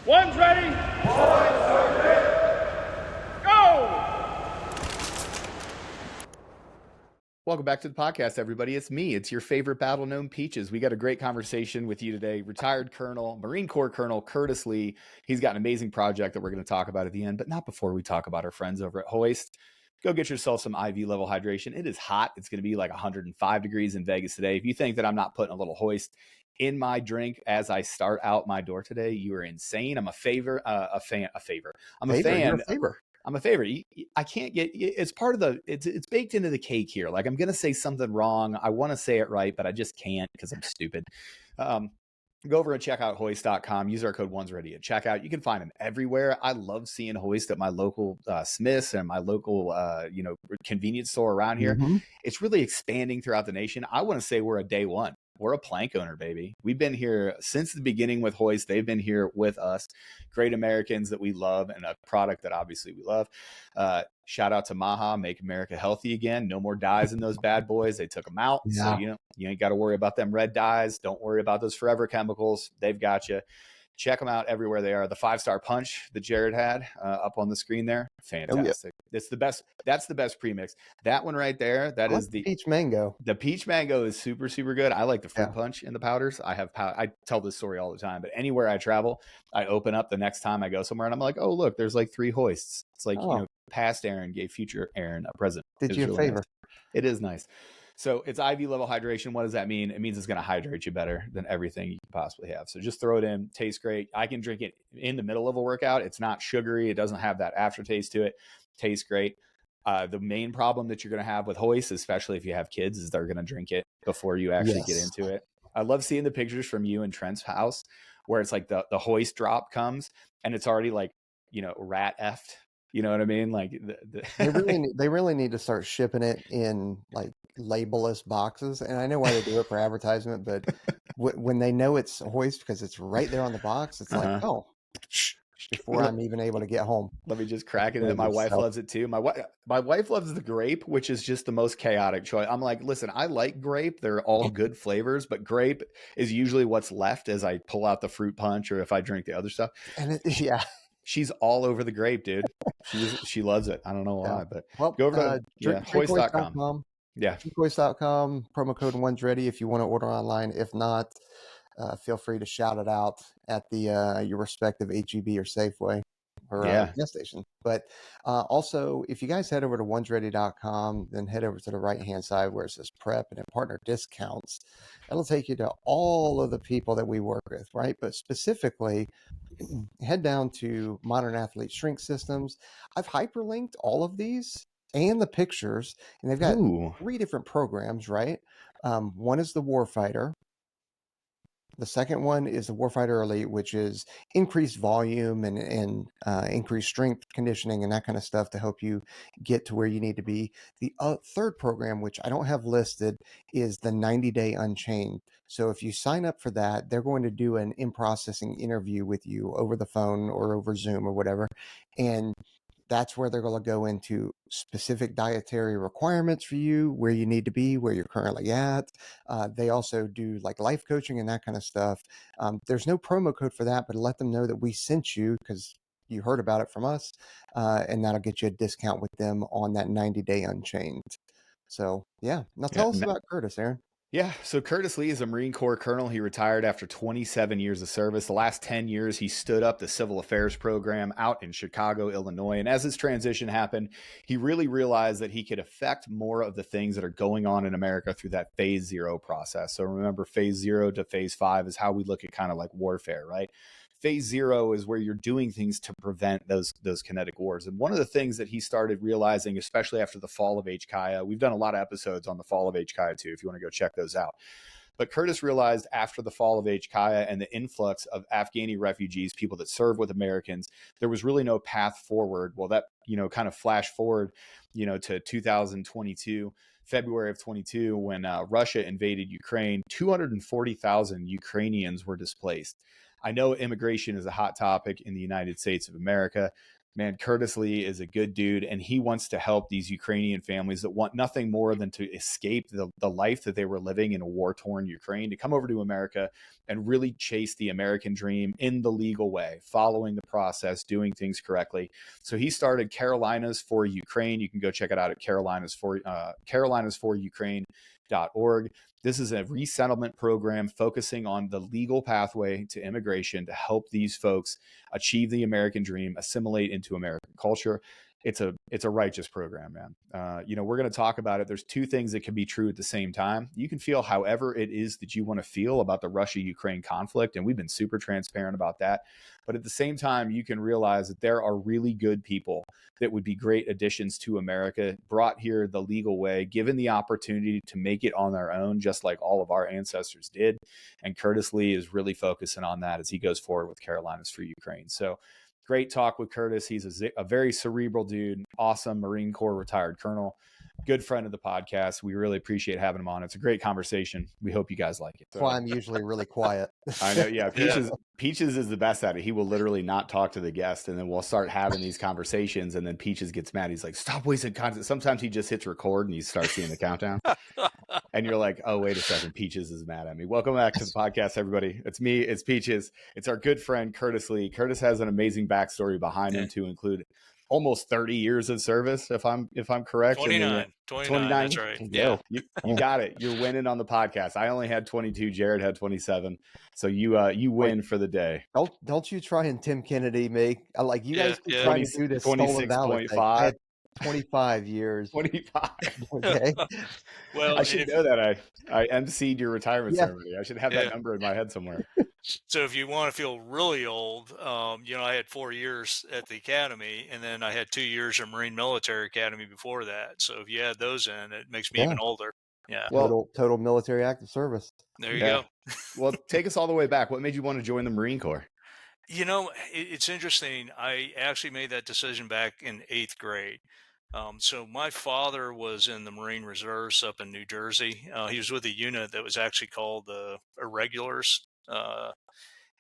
One's ready. Go! Welcome back to the podcast, everybody. It's me. It's your favorite battle gnome, Peaches. We got a great conversation with you today. Retired Colonel, Marine Corps Colonel Curtis Lee. He's got an amazing project that we're going to talk about at the end, but not before we talk about our friends over at Hoist. Go get yourself some IV level hydration. It is hot. It's going to be like 105 degrees in Vegas today. If you think that I'm not putting a little Hoist in my drink as I start out my door today, you are insane. I'm a fan. I'm a fan. You're a favor. I'm a favorite. I can't get, it's part of the, it's baked into the cake here. Like I'm going to say something wrong. I want to say it right, but I just can't because I'm stupid. Go over and check out hoist.com. Use our code One's Ready at checkout. You can find them everywhere. I love seeing Hoist at my local Smith's and my local, convenience store around here. Mm-hmm. It's really expanding throughout the nation. I want to say we're a day one. We're a plank owner, baby. We've been here since the beginning with Hoist. They've been here with us. Great Americans that we love and a product that obviously we love. Shout out to Maha, Make America Healthy Again. No more dyes in those bad boys. They took them out. Yeah. So, you ain't got to worry about them red dyes. Don't worry about those forever chemicals. They've got you. Check them out everywhere they are. The 5-star punch that Jared had up on the screen there. Fantastic. Oh, yeah. It's the best. That's the best premix. That one right there. That is the peach mango. The peach mango is super, super good. I like the fruit punch in the powders. I tell this story all the time, but anywhere I travel, I open up the next time I go somewhere and I'm like, oh, look, there's like 3 Hoists. It's like, past Aaron gave future Aaron a present. Did you a favor? Nice. It is nice. So it's IV level hydration. What does that mean? It means it's going to hydrate you better than everything you can possibly have. So just throw it in. Tastes great. I can drink it in the middle of a workout. It's not sugary. It doesn't have that aftertaste to it. Tastes great. The main problem that you're going to have with Hoist, especially if you have kids, is they're going to drink it before you actually get into it. I love seeing the pictures from you and Trent's house where it's like the Hoist drop comes and it's already like, rat effed. You know what I mean? Like they really need to start shipping it in like labelless boxes. And I know why they do it for advertisement, but when they know it's Hoist because it's right there on the box, it's like, before I'm even able to get home. Let me just crack it in. My wife loves it too. My wife loves the grape, which is just the most chaotic choice. I'm like, listen, I like grape. They're all good flavors, but grape is usually what's left as I pull out the fruit punch or if I drink the other stuff. And she's all over the grape, dude. She loves it. I don't know why, but go over to Hoist.com. Yeah. Hoist.com, promo code One's Ready if you want to order online. If not, feel free to shout it out at the your respective HEB or Safeway or gas station. But also, if you guys head over to onesready.com, then head over to the right-hand side where it says prep and then partner discounts. That'll take you to all of the people that we work with, right? But specifically, head down to Modern Athlete Shrink Systems. I've hyperlinked all of these and the pictures, and they've got 3 different programs, right? One is the Warfighter. The second one is the Warfighter Elite, which is increased volume and increased strength conditioning and that kind of stuff to help you get to where you need to be. The third program, which I don't have listed, is the 90-Day Unchained. So if you sign up for that, they're going to do an in-processing interview with you over the phone or over Zoom or whatever. And that's where they're going to go into specific dietary requirements for you, where you need to be, where you're currently at. They also do like life coaching and that kind of stuff. There's no promo code for that, but let them know that we sent you because you heard about it from us. And that'll get you a discount with them on that 90-Day Unchained. So, now tell us about Curtis, Aaron. Yeah, so Curtis Lee is a Marine Corps colonel. He retired after 27 years of service. The last 10 years, he stood up the Civil Affairs program out in Chicago, Illinois. And as his transition happened, he really realized that he could affect more of the things that are going on in America through that phase 0 process. So remember, phase 0 to phase 5 is how we look at kind of like warfare, right? Phase 0 is where you're doing things to prevent those kinetic wars. And one of the things that he started realizing, especially after the fall of HKIA, we've done a lot of episodes on the fall of HKIA too, if you want to go check those out. But Curtis realized after the fall of HKIA and the influx of Afghani refugees, people that serve with Americans, there was really no path forward. Well, that, kind of flash forward, to 2022, February of 22, when Russia invaded Ukraine, 240,000 Ukrainians were displaced. I know immigration is a hot topic in the United States of America. man, Curtis Lee is a good dude, and he wants to help these Ukrainian families that want nothing more than to escape the life that they were living in a war-torn Ukraine, to come over to America and really chase the American dream in the legal way, following the process, doing things correctly. So he started Carolinas for Ukraine. You can go check it out at carolinasforukraine.org. This is a resettlement program focusing on the legal pathway to immigration to help these folks achieve the American dream, assimilate into American culture. It's a righteous program, man. We're going to talk about it. There's two things that can be true at the same time. You can feel however it is that you want to feel about the Russia-Ukraine conflict, and we've been super transparent about that. But at the same time, you can realize that there are really good people that would be great additions to America, brought here the legal way, given the opportunity to make it on their own, just like all of our ancestors did. And Curtis Lee is really focusing on that as he goes forward with Carolinas for Ukraine. So great talk with Curtis. He's a very cerebral dude, awesome Marine Corps retired colonel, good friend of the podcast. We really appreciate having him on. It's a great conversation. We hope you guys like it. That's why I'm usually really quiet. I know. Yeah. Peaches is the best at it. He will literally not talk to the guest, and then we'll start having these conversations, and then Peaches gets mad. He's like, stop wasting content. Sometimes he just hits record and you start seeing the countdown. And you're like, oh, wait a second. Peaches is mad at me. Welcome back to the podcast, everybody. It's me. It's Peaches. It's our good friend, Curtis Lee. Curtis has an amazing backstory behind him to include almost 30 years of service, if I'm correct. 29. 29. That's right. Yeah. You got it. You're winning on the podcast. I only had 22. Jared had 27. So you win for the day. Don't you try and Tim Kennedy make like you guys keep trying to do this 26.5. 25 years. 25. Okay. Well, I should know that I emceed your retirement ceremony. I should have that number in my head somewhere. So if you want to feel really old, I had 4 years at the academy, and then I had 2 years of Marine Military Academy before that. So if you add those in, it makes me even older. Yeah. Well, total military active service. There you go. Well, take us all the way back. What made you want to join the Marine Corps? It's interesting. I actually made that decision back in 8th grade. So my father was in the Marine Reserves up in New Jersey. He was with a unit that was actually called the Irregulars.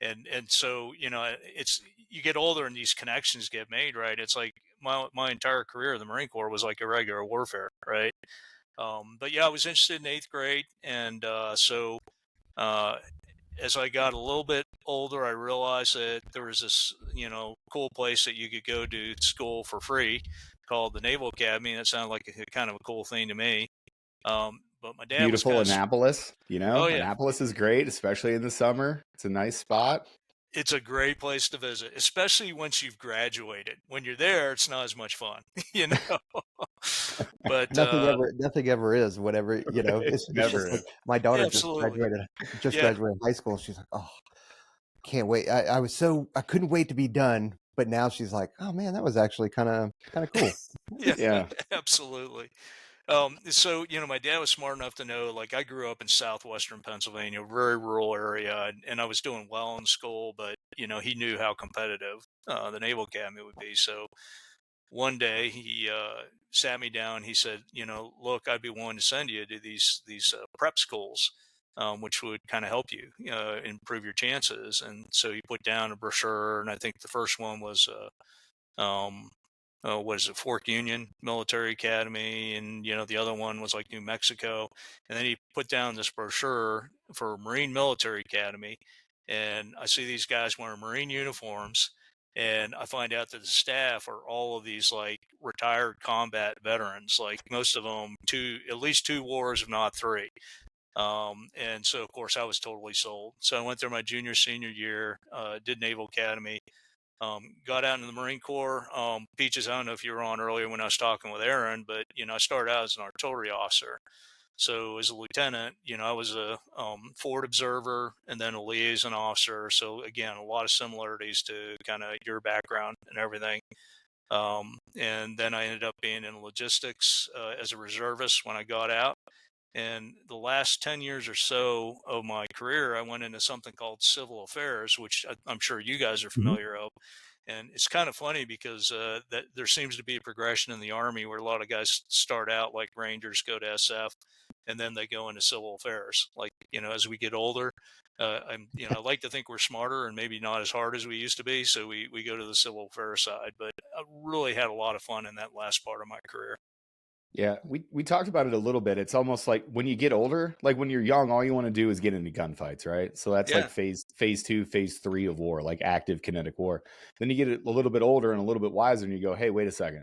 And so, it's, you get older and these connections get made, right? It's like my entire career in the Marine Corps was like irregular warfare, right? But yeah, I was interested in 8th grade. And as I got a little bit older, I realized that there was this, cool place that you could go to school for free called the Naval Academy. And it sounded like a kind of a cool thing to me. But my dad beautiful was Annapolis, Annapolis is great, especially in the summer. It's a nice spot. It's a great place to visit, especially once you've graduated. When you're there, it's not as much fun, But nothing ever is. Whatever it's never. Just like my daughter just graduated high school. She's like, oh, can't wait. I couldn't wait to be done. But now she's like, oh man, that was actually kind of cool. Yeah, absolutely. So, my dad was smart enough to know, like, I grew up in southwestern Pennsylvania, very rural area, and I was doing well in school, but, he knew how competitive the Naval Academy would be. So one day he sat me down. He said, look, I'd be willing to send you to these prep schools, which would kind of help you improve your chances. And so he put down a brochure, and I think the first one was Fort Union Military Academy, and the other one was like New Mexico. And then he put down this brochure for Marine Military Academy, and I see these guys wearing Marine uniforms, and I find out that the staff are all of these like retired combat veterans, like most of them at least 2 wars, if not 3. And so of course I was totally sold. So I went there my junior, senior year, did Naval Academy. Got out in the Marine Corps. Peaches, I don't know if you were on earlier when I was talking with Aaron, but, I started out as an artillery officer. So as a lieutenant, I was a forward observer and then a liaison officer. So again, a lot of similarities to kind of your background and everything. And then I ended up being in logistics as a reservist when I got out. And the last 10 years or so of my career, I went into something called civil affairs, which I'm sure you guys are familiar of. And it's kind of funny because that there seems to be a progression in the Army where a lot of guys start out like Rangers, go to SF, and then they go into civil affairs. Like, as we get older, I like to think we're smarter and maybe not as hard as we used to be. So we go to the civil affairs side, but I really had a lot of fun in that last part of my career. Yeah, we talked about it a little bit. It's almost like when you get older, like when you're young, all you want to do is get into gunfights, right? So that's like Yeah. phase two, phase three of war, like active kinetic war. Then you get a little bit older and a little bit wiser, and you go, hey, wait a second.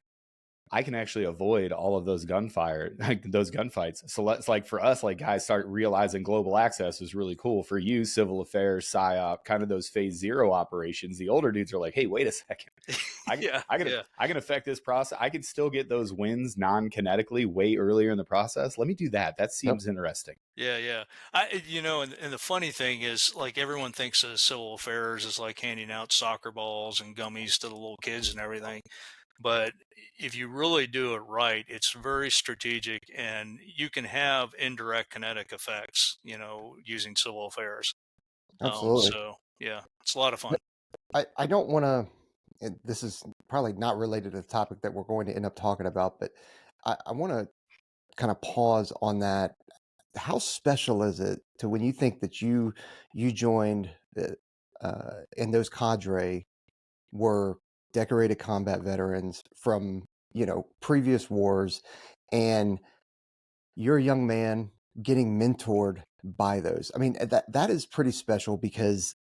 I can actually avoid all of those gunfire, like those gunfights. So let's, like, for us, like, guys start realizing global access is really cool. For you, civil affairs, PSYOP, kind of those phase zero operations. The older dudes are like, hey, wait a second. Yeah. I can affect this process. I can still get those wins non-kinetically way earlier in the process. Let me do that. That Yep. seems interesting. Yeah. And the funny thing is, like, everyone thinks of civil affairs as like handing out soccer balls and gummies to the little kids and everything. But if you really do it right, it's very strategic and you can have indirect kinetic effects, using civil affairs. Absolutely. So yeah, it's a lot of fun. But I don't want to. This is probably not related to the topic that we're going to end up talking about, but I want to kind of pause on that. How special is it to when you think that you joined and those cadre were decorated combat veterans from previous wars, and you're a young man getting mentored by those. I mean, that is pretty special because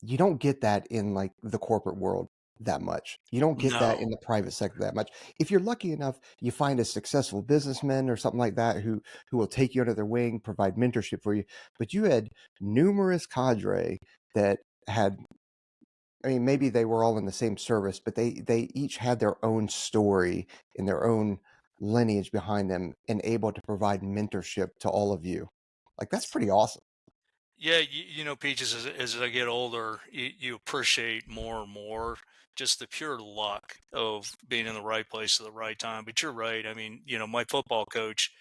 you don't get that in like the corporate world that much. You don't get that No. in the private sector that much. If you're lucky enough, you find a successful businessman or something like that who will take you under their wing, provide mentorship for you. But you had numerous cadre that had, I mean, maybe they were all in the same service, but they each had their own story and their own lineage behind them and able to provide mentorship to all of you. Like that's pretty awesome. Yeah, Peaches, as I get older, you appreciate more and more just the pure luck of being in the right place at the right time. But you're right. I mean, my football coach,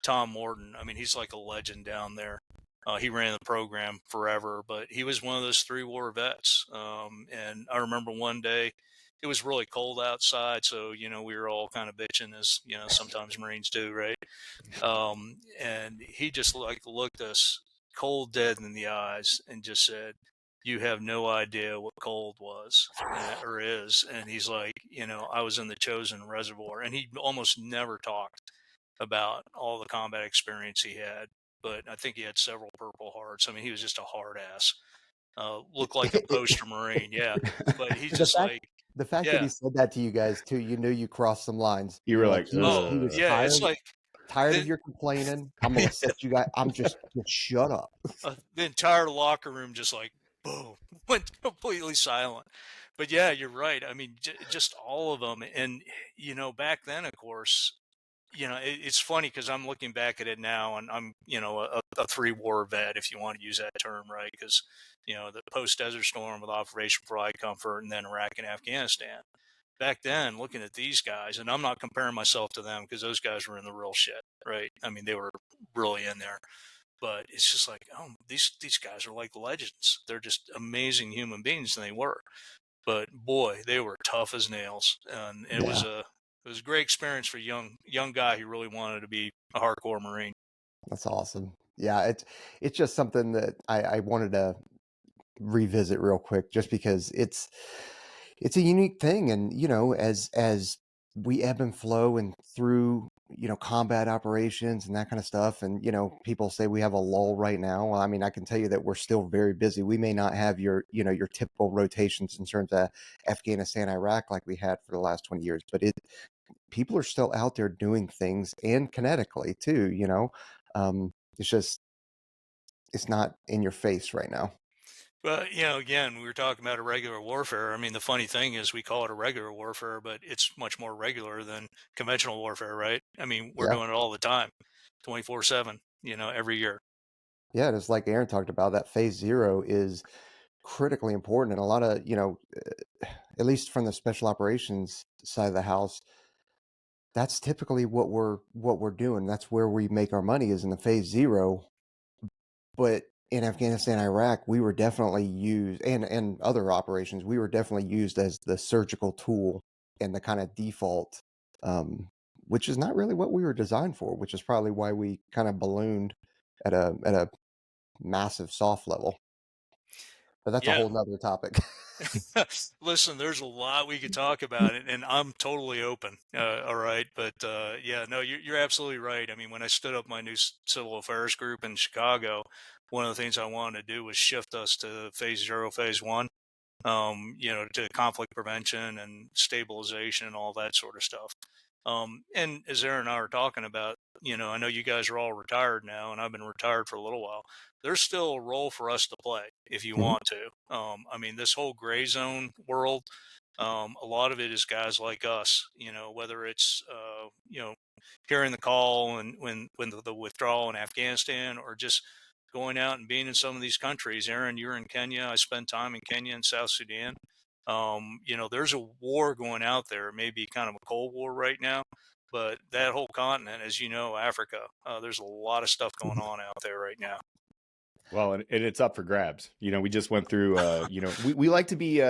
Tom Morton, I mean, he's like a legend down there. He ran the program forever, but he was one of those 3 war vets. And I remember one day it was really cold outside. So, we were all kind of bitching as, sometimes Marines do, right? And he just looked us cold dead in the eyes and just said, "You have no idea what cold was or is." And he's like, I was in the chosen reservoir, and he almost never talked about all the combat experience he had. But I think he had several Purple Hearts. I mean, he was just a hard ass. Looked like a poster Marine, yeah. But he's the just fact like, the fact that yeah. he said that to you guys too, you knew you crossed some lines. You You were were like, like, Oh, he was yeah. It's like tired of the your complaining. I'm gonna set you guys. I'm just shut up. the entire locker room just like boom went completely silent. But yeah, you're right. I mean, just all of them. And back then, of course, it's funny because I'm looking back at it now, and I'm a 3 war vet, if you want to use that term, right? Because the post Desert Storm with Operation Provide Comfort, and then Iraq and Afghanistan. Back then, looking at these guys, and I'm not comparing myself to them because those guys were in the real shit, right? I mean, they were really in there. But it's just like, oh, these guys are like legends. They're just amazing human beings, and they were. But boy, they were tough as nails, and Yeah, it was a great experience for a young guy who really wanted to be a hardcore Marine. that's awesome. Yeah, it's just something that I wanted to revisit real quick, just because it's a unique thing, and as we ebb and flow and through combat operations and that kind of stuff, and people say we have a lull right now. Well, I mean, I can tell you that we're still very busy. We may not have your typical rotations in terms of Afghanistan, Iraq like we had for the last 20 years, but people are still out there doing things, and kinetically too. It's just, it's not in your face right now. But again, we were talking about irregular warfare. I mean, the funny thing is, we call it irregular warfare, but it's much more regular than conventional warfare, right? I mean, we're Yeah. doing it all the time, 24/7. Every year. Yeah, just like Aaron talked about, that phase zero is critically important. And a lot of, at least from the special operations side of the house, that's typically what we're doing. That's where we make our money, is in the phase zero. But in Afghanistan, Iraq, we were definitely used, and other operations, we were definitely used as the surgical tool and the kind of default, um, which is not really what we were designed for, which is probably why we kind of ballooned at a massive soft level. But that's a Yeah. whole nother topic. Listen, there's a lot we could talk about, and I'm totally open. All right, but yeah, no, you're absolutely right. I mean, when I stood up my new civil affairs group in Chicago, one of the things I wanted to do was shift us to phase 0, phase 1. To conflict prevention and stabilization and all that sort of stuff. And as Aaron and I are talking about, I know you guys are all retired now, and I've been retired for a little while. There's still a role for us to play if you Mhm. want to. I mean, this whole gray zone world, a lot of it is guys like us, whether it's, hearing the call and when the withdrawal in Afghanistan, or just going out and being in some of these countries. Aaron, you're in Kenya. I spent time in Kenya and South Sudan. There's a war going out there. It may be kind of a Cold War right now, but that whole continent, as you know, Africa, there's a lot of stuff going on out there right now. Well, and it's up for grabs. We just went through, we like to be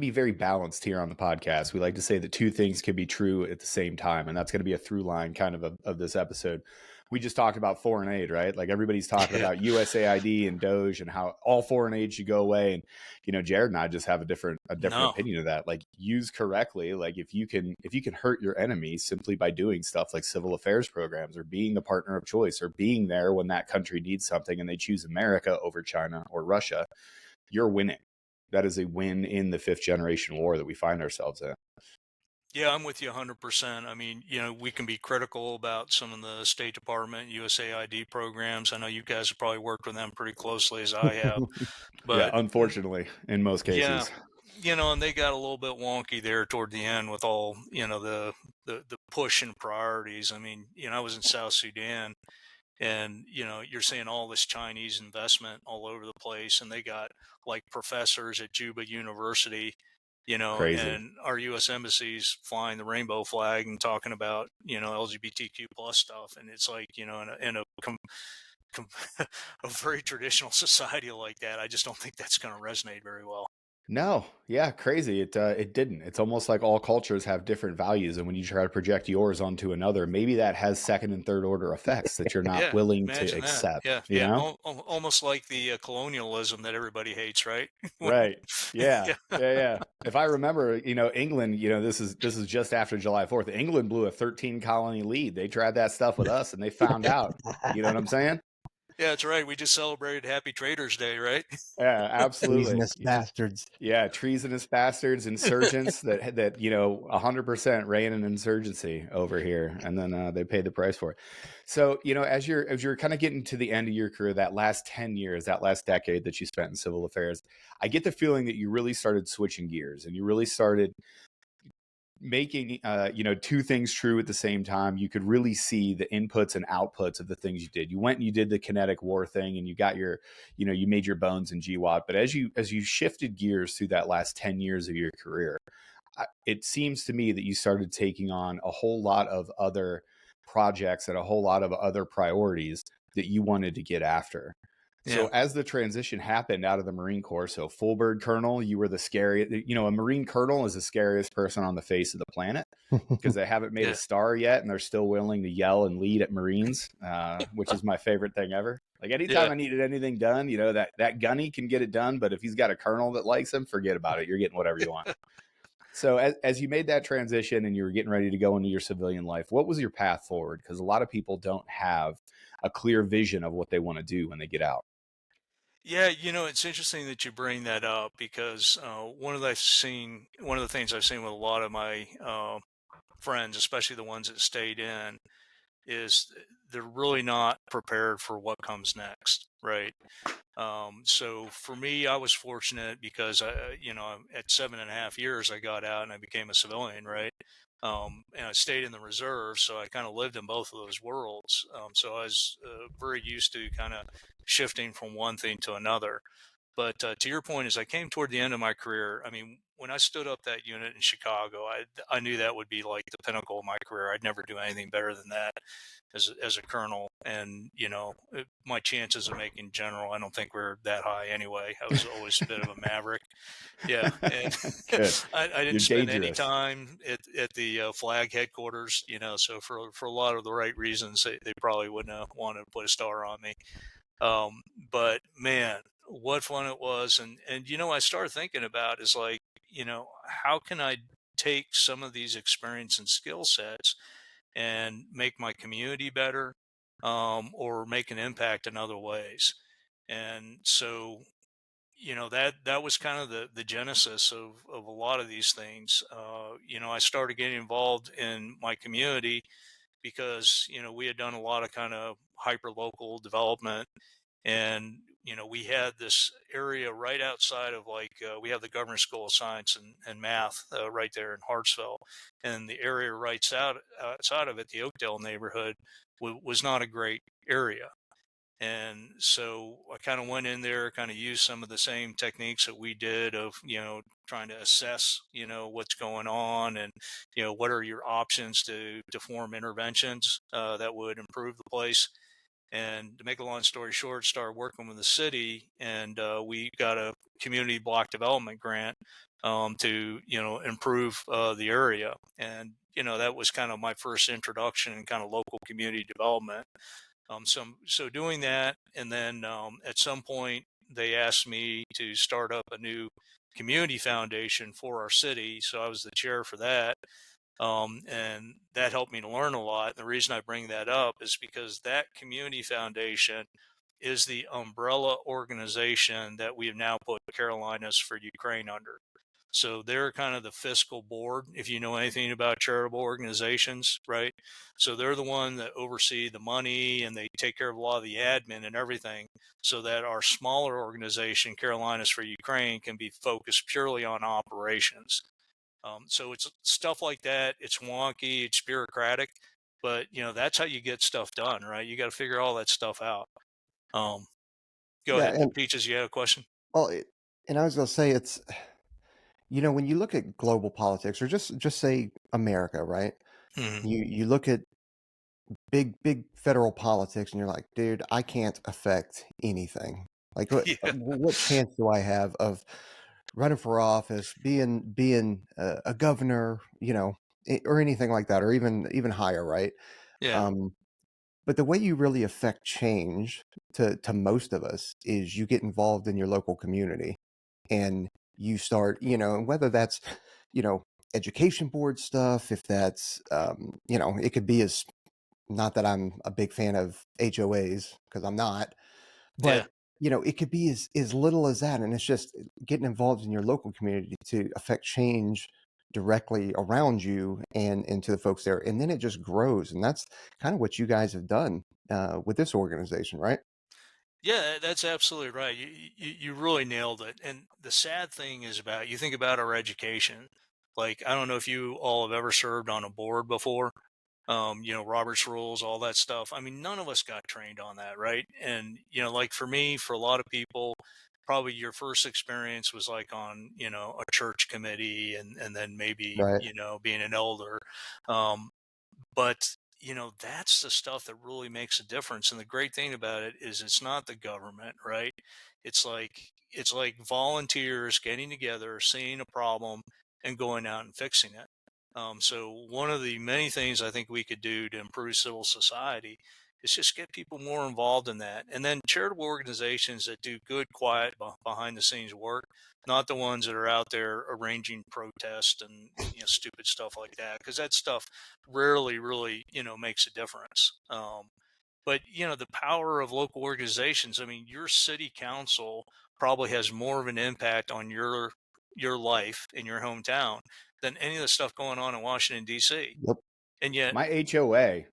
very balanced here on the podcast. We like to say that two things can be true at the same time. And that's going to be a through line kind of this episode. We just talked about foreign aid, right? Like everybody's talking about USAID and Doge and how all foreign aid should go away. And, Jared and I just have a different No. opinion of that. Like, used correctly, like if you can hurt your enemy simply by doing stuff like civil affairs programs, or being the partner of choice, or being there when that country needs something and they choose America over China or Russia, you're winning. That is a win in the 5th generation war that we find ourselves in. Yeah, I'm with you 100%. I mean, we can be critical about some of the State Department, USAID programs. I know you guys have probably worked with them pretty closely, as I have. Yeah, But unfortunately, in most yeah, cases. and they got a little bit wonky there toward the end with all, the push and priorities. I mean, I was in South Sudan, and you're seeing all this Chinese investment all over the place, and they got like professors at Juba University, Crazy. and our U.S. embassies flying the rainbow flag and talking about LGBTQ plus stuff, and it's like a very traditional society like that, I just don't think that's going to resonate very well. No, yeah, crazy. It didn't. It's almost like all cultures have different values, and when you try to project yours onto another, maybe that has second and third order effects that you're not Yeah, willing to imagine that. accept. Yeah. Almost like the colonialism that everybody hates, right? Right. Yeah. Yeah. Yeah. If I remember, England, this is just after July 4th. England blew a 13 colony lead. They tried that stuff with us, and they found out. You know what I'm saying? Yeah, that's right. We just celebrated Happy Traders Day, right? Yeah, absolutely. Treasonous bastards. Yeah, treasonous bastards, insurgents that 100% ran an insurgency over here, and then they paid the price for it. So, as you're kind of getting to the end of your career, that last 10 years, that last decade that you spent in civil affairs, I get the feeling that you really started switching gears, and you really started making two things true at the same time. You could really see the inputs and outputs of the things you did. You went and you did the kinetic war thing, and you got your you made your bones in GWAT. But as you shifted gears through that last 10 years of your career, it seems to me that you started taking on a whole lot of other projects and a whole lot of other priorities that you wanted to get after. So as the transition happened out of the Marine Corps, so full bird colonel, you were the scariest, a Marine colonel is the scariest person on the face of the planet, because they haven't made a star yet, and they're still willing to yell and lead at Marines, which is my favorite thing ever. Like, anytime I needed anything done, that gunny can get it done, but if he's got a colonel that likes him, forget about it. You're getting whatever you want. So as you made that transition and you were getting ready to go into your civilian life, what was your path forward? Because a lot of people don't have a clear vision of what they want to do when they get out. Yeah, it's interesting that you bring that up, because one of the things I've seen with a lot of my friends, especially the ones that stayed in, is they're really not prepared for what comes next, right? So for me, I was fortunate because at 7.5 years, I got out and I became a civilian, right? And I stayed in the reserve, so I kind of lived in both of those worlds. So I was very used to kind of shifting from one thing to another. But to your point, as I came toward the end of my career, I mean, when I stood up that unit in Chicago, I knew that would be like the pinnacle of my career. I'd never do anything better than that as a colonel. And, my chances of making general, I don't think were that high anyway. I was always a bit of a maverick. Yeah. And I didn't You're spend any dangerous. time at the flag headquarters, so for a lot of the right reasons, they probably wouldn't have wanted to put a star on me. But man, what fun it was. And, I started thinking about is like, how can I take some of these experience and skill sets and make my community better, or make an impact in other ways. And so, that was kind of the genesis of a lot of these things. I started getting involved in my community because, we had done a lot of kind of hyper local development. And, we had this area right outside of like, we have the Government School of Science and Math right there in Hartsville. And the area outside of it, the Oakdale neighborhood, was not a great area. And so I kind of went in there, kind of used some of the same techniques that we did of, trying to assess, what's going on, and, what are your options to form interventions that would improve the place. And to make a long story short, started working with the city, and we got a community block development grant to, improve the area. And, that was kind of my first introduction in kind of local community development. So doing that, and then at some point they asked me to start up a new community foundation for our city. So I was the chair for that, and that helped me to learn a lot. And the reason I bring that up is because that community foundation is the umbrella organization that we have now put Carolinas for Ukraine under. So they're kind of the fiscal board, if you know anything about charitable organizations, right? So they're the one that oversee the money, and they take care of a lot of the admin and everything, so that our smaller organization, Carolinas for Ukraine, can be focused purely on operations. So it's stuff like that. It's wonky, it's bureaucratic, but that's how you get stuff done, right? You got to figure all that stuff out. Um, Go Yeah, ahead, and Peaches. You had a question? well, and I was going to say it's when you look at global politics, or just say America, right? Hmm. You look at big federal politics, and you're like, dude, I can't affect anything. Like, Yeah, what chance do I have of running for office, being a governor, or anything like that, or even higher, right? yeah, Um, but the way you really affect change to most of us is you get involved in your local community, and you start, and whether that's, you know, education board stuff, if that's, it could be as, not that I'm a big fan of HOAs, because I'm not, yeah. but it could be as little as that, and it's just getting involved in your local community to affect change directly around you and to the folks there, and then it just grows, and that's kind of what you guys have done with this organization, right? Yeah, that's absolutely right. You really nailed it. And the sad thing is, about you think about our education. Like, I don't know if you all have ever served on a board before. Robert's rules, all that stuff. I mean, none of us got trained on that, right? And like for me, for a lot of people, probably your first experience was like on a church committee, and then maybe Right. being an elder. But that's the stuff that really makes a difference. And the great thing about it is it's not the government, right? It's like volunteers getting together, seeing a problem, and going out and fixing it. So one of the many things I think we could do to improve civil society is just get people more involved in that. And then charitable organizations that do good, quiet, behind the scenes work, not the ones that are out there arranging protests and stupid stuff like that, because that stuff rarely really makes a difference. But the power of local organizations. I mean, your city council probably has more of an impact on your life in your hometown than any of the stuff going on in Washington D.C. Yep. And yet, My HOA,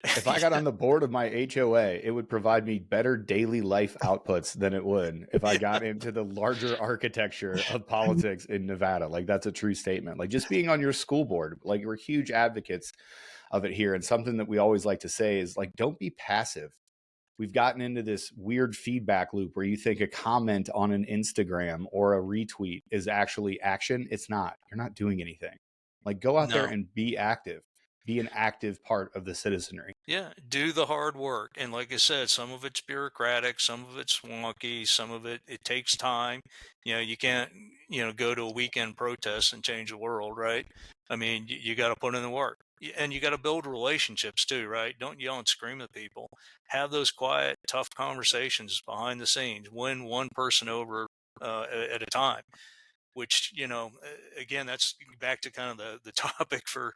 if I got yeah, on the board of my HOA, it would provide me better daily life outputs than it would if I got into the larger architecture of politics in Nevada. Like, that's a true statement. Like, just being on your school board, like, we're huge advocates of it here. And something that we always like to say is, like, don't be passive. We've gotten into this weird feedback loop where you think a comment on an Instagram or a retweet is actually action. It's not. You're not doing anything. Like, go out there no. and be active. Be an active part of the citizenry. Yeah, do the hard work. And like I said, some of it's bureaucratic, some of it's wonky, some of it takes time. You can't, go to a weekend protest and change the world, right? I mean, you got to put in the work. And you got to build relationships too, right? Don't yell and scream at people. Have those quiet, tough conversations behind the scenes. Win one person over at a time. Which, again, that's back to kind of the topic for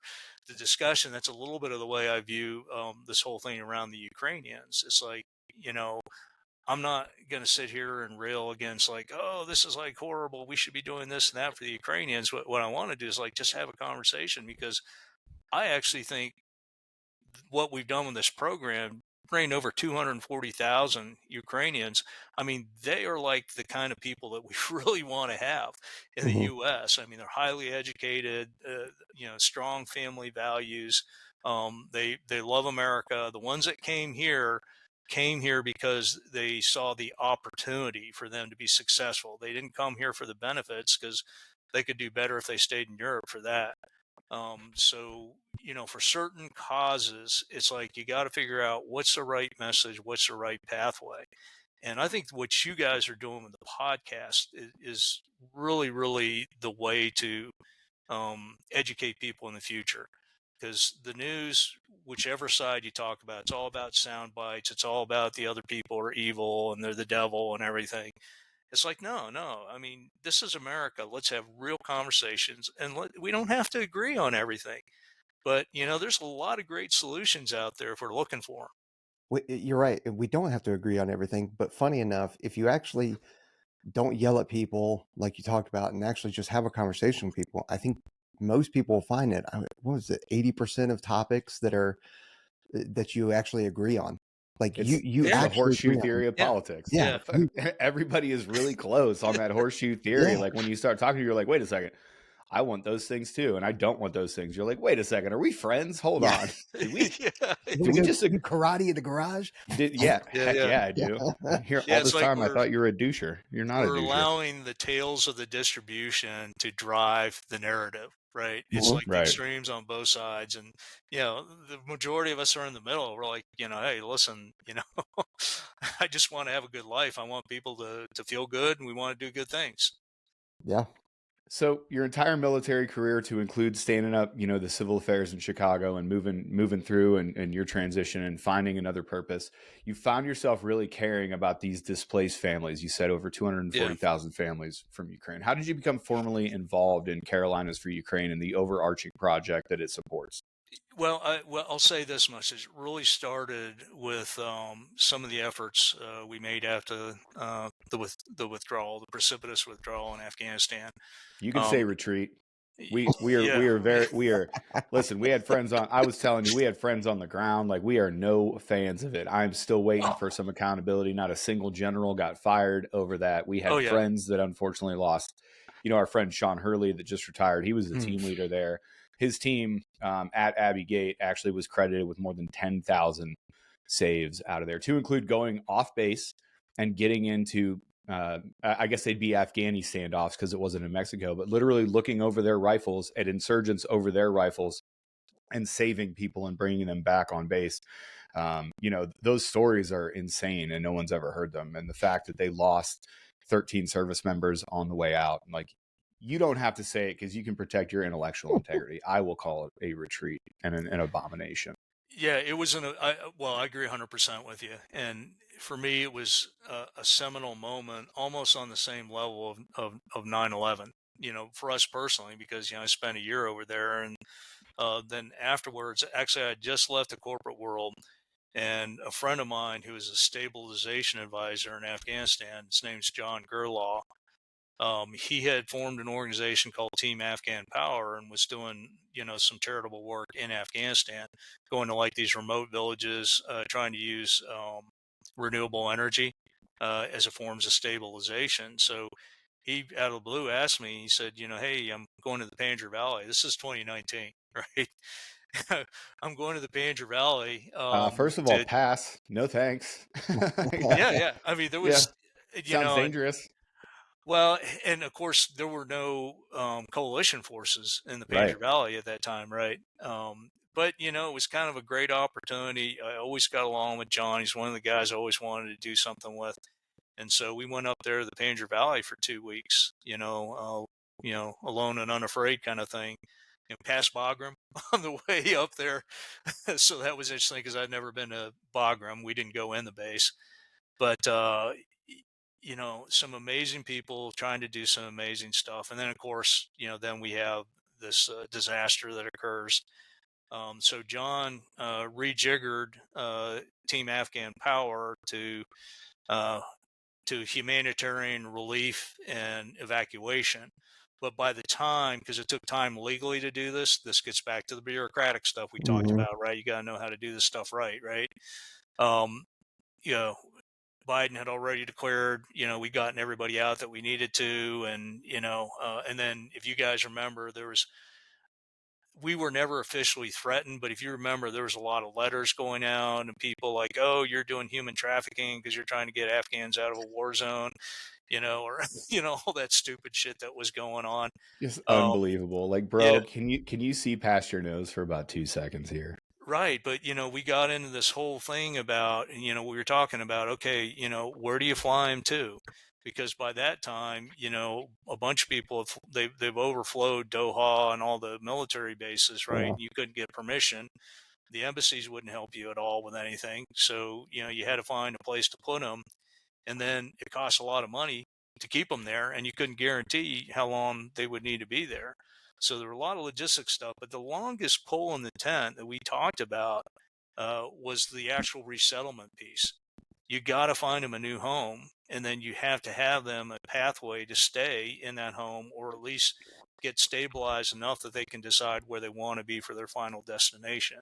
the discussion. That's a little bit of the way I view this whole thing around the Ukrainians. It's like, I'm not going to sit here and rail against like, oh, this is like horrible. We should be doing this and that for the Ukrainians. What I want to do is like just have a conversation, because I actually think what we've done with this program, trained over 240,000 Ukrainians. I mean, they are like the kind of people that we really want to have in the Hmm. U.S. I mean, they're highly educated, strong family values. They love America. The ones that came here because they saw the opportunity for them to be successful. They didn't come here for the benefits, because they could do better if they stayed in Europe for that. So, for certain causes, it's like you got to figure out what's the right message, what's the right pathway. And I think what you guys are doing with the podcast is really, really the way to educate people in the future. Because the news, whichever side you talk about, it's all about sound bites. It's all about the other people are evil and they're the devil and everything. It's like, no, no. I mean, this is America. Let's have real conversations, and we don't have to agree on everything. But, there's a lot of great solutions out there if we're looking for You're right. We don't have to agree on everything, but funny enough, if you actually don't yell at people like you talked about and actually just have a conversation with people, I think most people will find it. What was it? 80% of topics that you actually agree on. Like It's you it's the actually horseshoe agree on. theory of them. politics. Yeah. Yeah. Everybody is really close on that horseshoe theory. Yeah. Like when you start talking, you're like, wait a second, I want those things too, and I don't want those things. You're like, wait a second, are we friends? Hold Yeah. on. Did we Yeah. You did want we to go just do karate in the garage? yeah, Yeah. heck Yeah. yeah, I do. Here Yeah. all It's this like time I thought you were a doucher. You're not a we're doucher. allowing the tales of the distribution to drive the narrative, right? It's Mhm. like the Right. extremes on both sides. And, the majority of us are in the middle. We're like, hey, listen, I just want to have a good life. I want people to feel good, and we want to do good things. Yeah. So your entire military career, to include standing up, the civil affairs in Chicago and moving through and your transition and finding another purpose, you found yourself really caring about these displaced families. You said over Yeah. 240,000 families from Ukraine. How did you become formally involved in Carolinas for Ukraine and the overarching project that it supports? Well, I'll say this much: it really started with some of the efforts we made after the withdrawal, the precipitous withdrawal in Afghanistan. You can say Um, retreat. y- We yeah, are very we are listen, we had friends on I was telling you, we had friends on the ground. Like we are no fans of it. I'm still waiting for some accountability. Not a single general got fired over that. We oh had yeah, friends that unfortunately lost. Our friend Sean Hurley that just retired, he was the Mm. team leader there. His team at Abbey Gate actually was credited with more than 10,000 saves out of there, to include going off base and getting into I guess they'd be Afghani standoffs because it wasn't in Mexico, but literally looking over their rifles at insurgents over their rifles and saving people and bringing them back on base. Those stories are insane and no one's ever heard them. And the fact that they lost 13 service members on the way out, like, you don't have to say it because you can protect your intellectual integrity. I will call it a retreat and an abomination. yeah. It was I agree 100% with you. And for me, it was a seminal moment, almost on the same level of 9/11. For us personally, because I spent a year over there, and then afterwards, actually, I just left the corporate world. And a friend of mine who is a stabilization advisor in Afghanistan, his name's John Gerlaw. He had formed an organization called Team Afghan Power and was doing, some charitable work in Afghanistan, going to like these remote villages, trying to use renewable energy as a forms of stabilization. So he, out of the blue, asked me. He said, hey, I'm going to the Panjshir Valley. This is 2019, right? I'm going to the Panjshir Valley First of all, to pass. No thanks. yeah, yeah. I mean, there Yeah. was, Sounds and dangerous. well, and of course there were no coalition forces in the Right. Panjshir Valley at that time, right? But it was kind of a great opportunity. I always got along with John. He's one of the guys I always wanted to do something with, and so we went up there to the Panjshir Valley for 2 weeks. Alone and unafraid kind of thing. past Bagram on the way up there. So that was interesting because I'd never been to Bagram. We didn't go in the base, but some amazing people trying to do some amazing stuff. And then, of course, then we have this disaster that occurs. So John rejiggered Team Afghan Power uh, to humanitarian relief and evacuation. But by the time, because it took time legally to do this gets back to the bureaucratic stuff we talked Mm-hmm. about, right? You got to know how to do this stuff right? Um, you know, Biden had already declared, we gotten everybody out that we needed to. And then if you guys remember, we were never officially threatened, but if you remember, there was a lot of letters going out and people like, oh, you're doing human trafficking because you're trying to get Afghans out of a war zone, or, all that stupid shit that was going on. Just Um, unbelievable. Like, yeah, bro, can you see past your nose for about 2 seconds here? right. But, we got into this whole thing about, we were talking about, okay, where do you fly them to? Because by that time, a bunch of people they've overflowed Doha and all the military bases, right? Yeah. And you couldn't get permission. The embassies wouldn't help you at all with anything. So, you had to find a place to put them. And then it costs a lot of money to keep them there. And you couldn't guarantee how long they would need to be there. So there were a lot of logistics stuff. But the longest pole in the tent that we talked about was the actual resettlement piece. You got to find them a new home. And then you have to have them a pathway to stay in that home, or at least get stabilized enough that they can decide where they want to be for their final destination.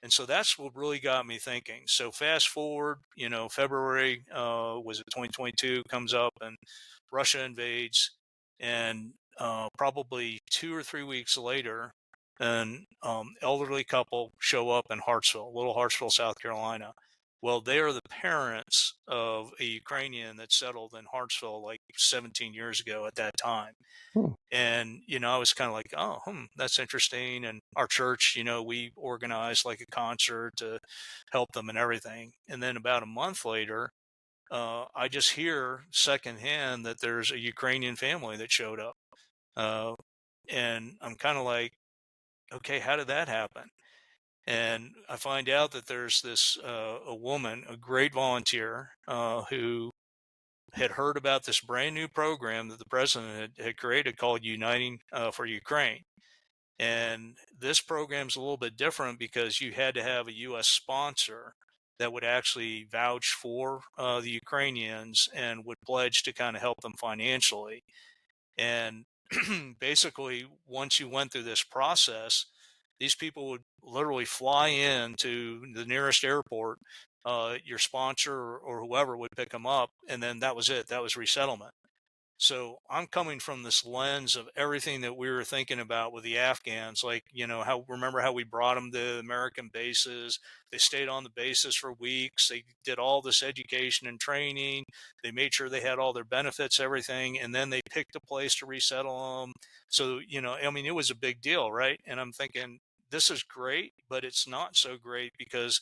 And so that's what really got me thinking. So fast forward, February was it 2022 comes up and Russia invades, and probably 2 or 3 weeks later, an elderly couple show up in Hartsville, little Hartsville, South Carolina. Well, they are the parents of a Ukrainian that settled in Hartsville like 17 years ago at that time. Hmm. And, I was kind of like, oh, that's interesting. And our church, we organized like a concert to help them and everything. And then about a month later, I just hear secondhand that there's a Ukrainian family that showed up. Uh, and I'm kind of like, okay, how did that happen? And I find out that there's this a woman, a great volunteer, who had heard about this brand new program that the president had created called Uniting for Ukraine. And this program's a little bit different because you had to have a U.S. sponsor that would actually vouch for the Ukrainians and would pledge to kind of help them financially. And basically, once you went through this process, these people would literally fly in to the nearest airport. Your sponsor or whoever would pick them up, and then that was it. That was resettlement. So I'm coming from this lens of everything that we were thinking about with the Afghans, like, remember how we brought them to American bases? They stayed on the bases for weeks. They did all this education and training. They made sure they had all their benefits, everything. And then they picked a place to resettle them. So, it was a big deal, right? And I'm thinking, this is great, but it's not so great because,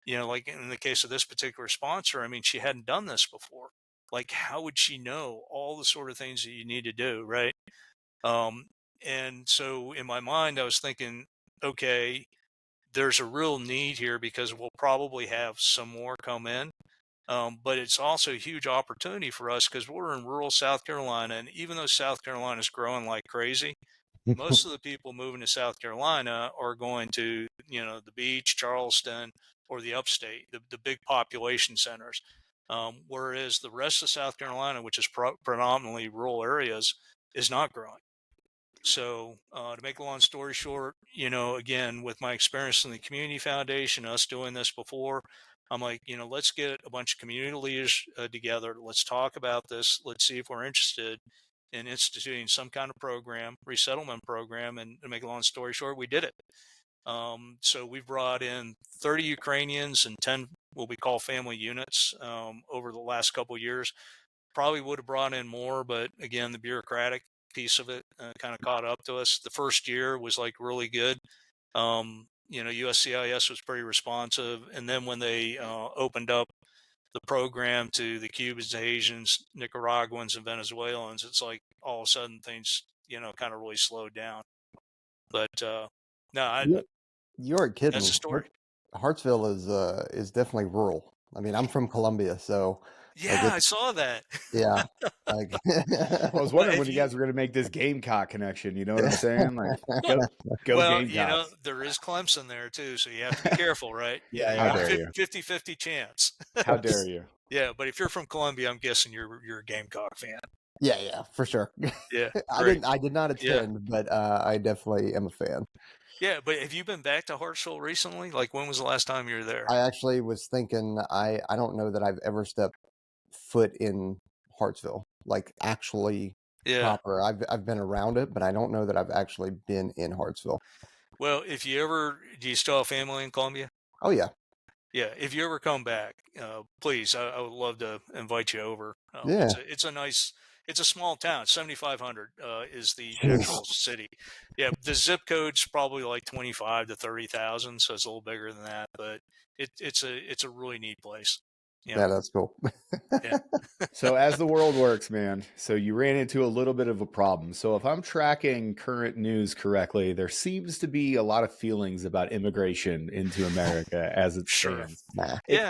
like in the case of this particular sponsor, she hadn't done this before. Like, how would she know all the sort of things that you need to do, right? Um, and so in my mind, I was thinking, okay, there's a real need here because we'll probably have some more come in. But it's also a huge opportunity for us because we're in rural South Carolina. And even though South Carolina is growing like crazy, most of the people moving to South Carolina are going to, the beach, Charleston, or the upstate, the big population centers. Whereas the rest of South Carolina, which is predominantly rural areas, is not growing. So to make a long story short, again, with my experience in the community foundation, us doing this before, I'm like, let's get a bunch of community leaders together. Let's talk about this. Let's see if we're interested in instituting some kind of program, resettlement program. And to make a long story short, we did it. So we brought in 30 Ukrainians and 10 what we call family units over the last couple of years. Probably would have brought in more, but again, the bureaucratic piece of it kind of caught up to us. The first year was like really good. USCIS was pretty responsive. And then when they opened up the program to the Cubans, Asians, Nicaraguans, and Venezuelans, it's like all of a sudden things, kind of really slowed down. But no, You aren't kidding. that's a story. Hartsville is definitely rural. I mean, I'm from Columbia, so like Yeah, I saw that. yeah, like I was Well, wondering when if you you guys were going to make this Gamecock connection. You know what I'm saying? Like, go well, Gamecocks. there is Clemson there too, so you have to be careful, right? Yeah, You how got a dare you? 50-50 chance. How dare you? Yeah, but if you're from Columbia, I'm guessing you're a Gamecock fan. yeah, for sure. Yeah, great. I did not Yeah. attend, but I definitely am a fan. Yeah, but have you been back to Hartsville recently? Like, when was the last time you were there? I actually was thinking I don't know that I've ever stepped foot in Hartsville, like actually Yeah. proper. I've been around it, but I don't know that I've actually been in Hartsville. Well, if you ever, do you still have family in Columbia? Oh yeah, Yeah, if you ever come back, please, I would love to invite you over. yeah. It's a nice, it's a small town. 7,500 is the Jeez. actual city. Yeah, the zip code's probably like 25 to 30,000, so it's a little bigger than that. But it's a really neat place. You Yeah, know, that's cool. yeah, So as the world works, man, so you ran into a little bit of a problem. So if I'm tracking current news correctly, there seems to be a lot of feelings about immigration into America as it sure, stands. Nah. It,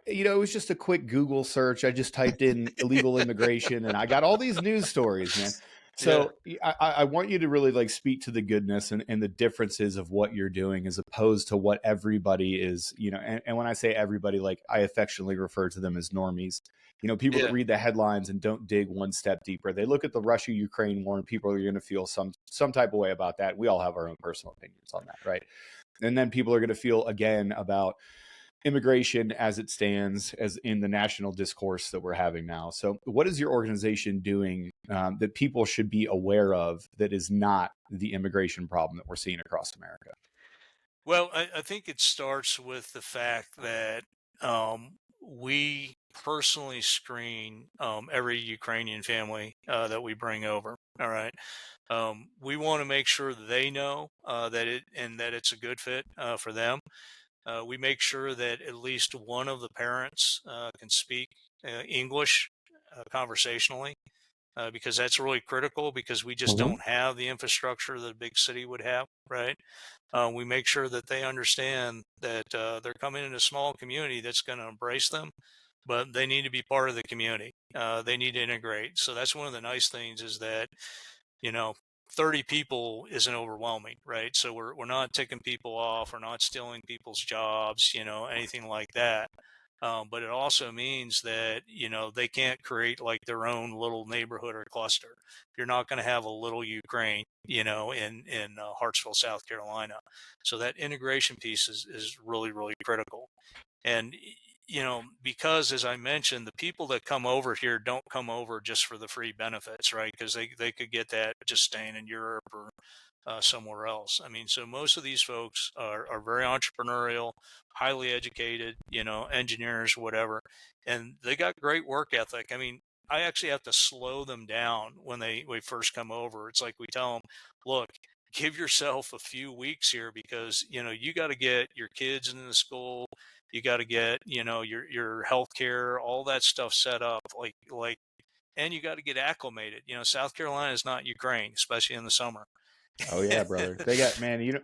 yeah, it was just a quick Google search. I just typed in illegal immigration and I got all these news stories, man. yeah, So I want you to really like speak to the goodness and the differences of what you're doing as opposed to what everybody is, and when I say everybody, like I affectionately refer to them as normies. People that yeah, read the headlines and don't dig one step deeper. They look at the Russia-Ukraine war and people are going to feel some type of way about that. We all have our own personal opinions on that, right? And then people are going to feel again about immigration as it stands as in the national discourse that we're having now. So what is your organization doing that people should be aware of that is not the immigration problem that we're seeing across America? Well, I think it starts with the fact that we personally screen every Ukrainian family that we bring over. All right. We want to make sure they know that it's a good fit for them. We make sure that at least one of the parents can speak English conversationally because that's really critical because we just Mhm. don't have the infrastructure that a big city would have, right? We make sure that they understand that they're coming in a small community that's going to embrace them, but they need to be part of the community. They need to integrate. So that's one of the nice things is that, you know, 30 people isn't overwhelming, right? So we're not taking people off, we're not stealing people's jobs, anything like that. But it also means that they can't create like their own little neighborhood or cluster. You're not going to have a little Ukraine, in Hartsville, South Carolina. So that integration piece is really really critical. And because as I mentioned, the people that come over here don't come over just for the free benefits, right? Because they could get that just staying in Europe or somewhere else. I mean, so most of these folks are very entrepreneurial, highly educated, engineers, whatever, and they got great work ethic. I mean, I actually have to slow them down when we first come over. It's like we tell them, look, give yourself a few weeks here because you got to get your kids into the school, you got to get your health care, all that stuff set up, like, and you got to get acclimated. South Carolina is not Ukraine, especially in the summer. Oh yeah, brother. They got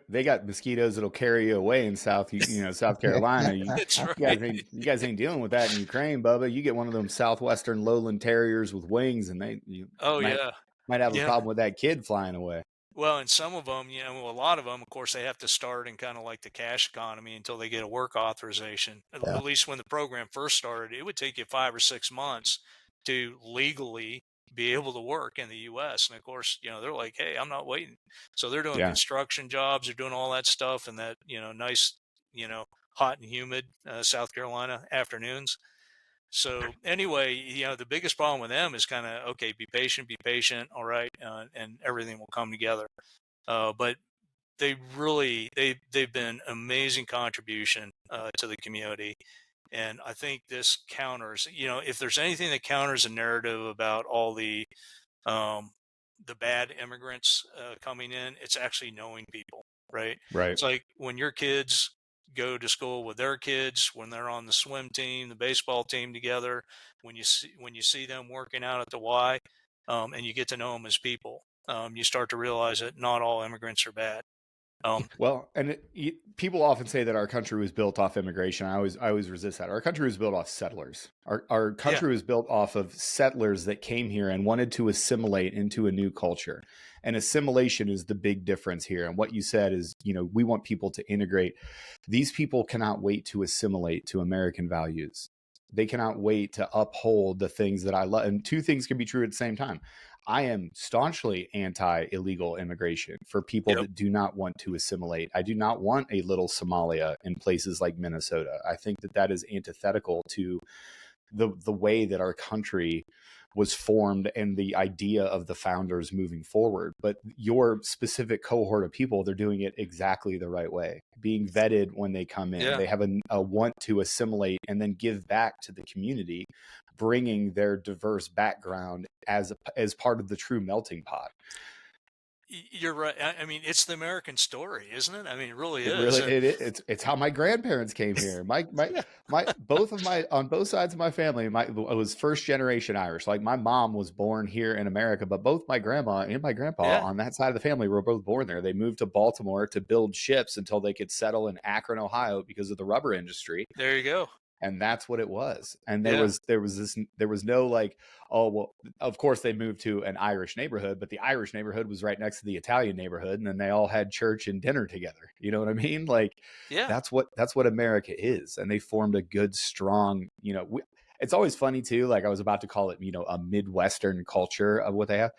they got mosquitoes that'll carry you away in South Carolina. You, That's you guys right. ain't you guys ain't dealing with that in Ukraine, Bubba. You get one of them southwestern lowland terriers with wings, and you Oh might yeah. might have a Yeah. problem with that kid flying away. Well, and some of them, a lot of them, of course, they have to start in kind of like the cash economy until they get a work authorization. Yeah. At least when the program first started, it would take you 5 or 6 months to legally be able to work in the U.S. And of course, they're like, hey, I'm not waiting. So they're doing Yeah, construction jobs, they're doing all that stuff in that, nice, hot and humid South Carolina afternoons. So anyway, the biggest problem with them is kind of okay. Be patient. All right, and everything will come together. But they've been amazing contribution to the community, and I think this counters. If there's anything that counters a narrative about all um, the bad immigrants coming in, it's actually knowing people, right? right. It's like when your kids go to school with their kids, when they're on the swim team, the baseball team together, when you see them working out at the Y, and you get to know them as people. you start to realize that not all immigrants are bad. Well, and people often say that our country was built off immigration. I always resist that. Our country was built off settlers. Our Yeah, country was built off of settlers that came here and wanted to assimilate into a new culture. And assimilation is the big difference here. And what you said is, we want people to integrate. These people cannot wait to assimilate to American values. They cannot wait to uphold the things that I love. And two things can be true at the same time. I am staunchly anti-illegal immigration for people yep, that do not want to assimilate. I do not want a little Somalia in places like Minnesota. I think that is antithetical to the way that our country was formed and the idea of the founders moving forward. But your specific cohort of people, they're doing it exactly the right way, being vetted when they come in. yeah. They have a want to assimilate and then give back to the community, bringing their diverse background as part of the true melting pot. You're right. I mean, it's the American story, isn't it? I mean, it really It is. really And it's how my grandparents came here. My both of my on both sides of my family, I was first generation Irish. Like my mom was born here in America, but both my grandma and my grandpa yeah, on that side of the family were both born there. They moved to Baltimore to build ships until they could settle in Akron, Ohio because of the rubber industry. there you go. And that's what it was. And there Yeah, was no like, oh well, of course they moved to an Irish neighborhood, but the Irish neighborhood was right next to the Italian neighborhood, and then they all had church and dinner together. You know what I mean? Like yeah, that's what America is. And they formed a good, strong, it's always funny too. Like I was about to call it, a Midwestern culture of what they have.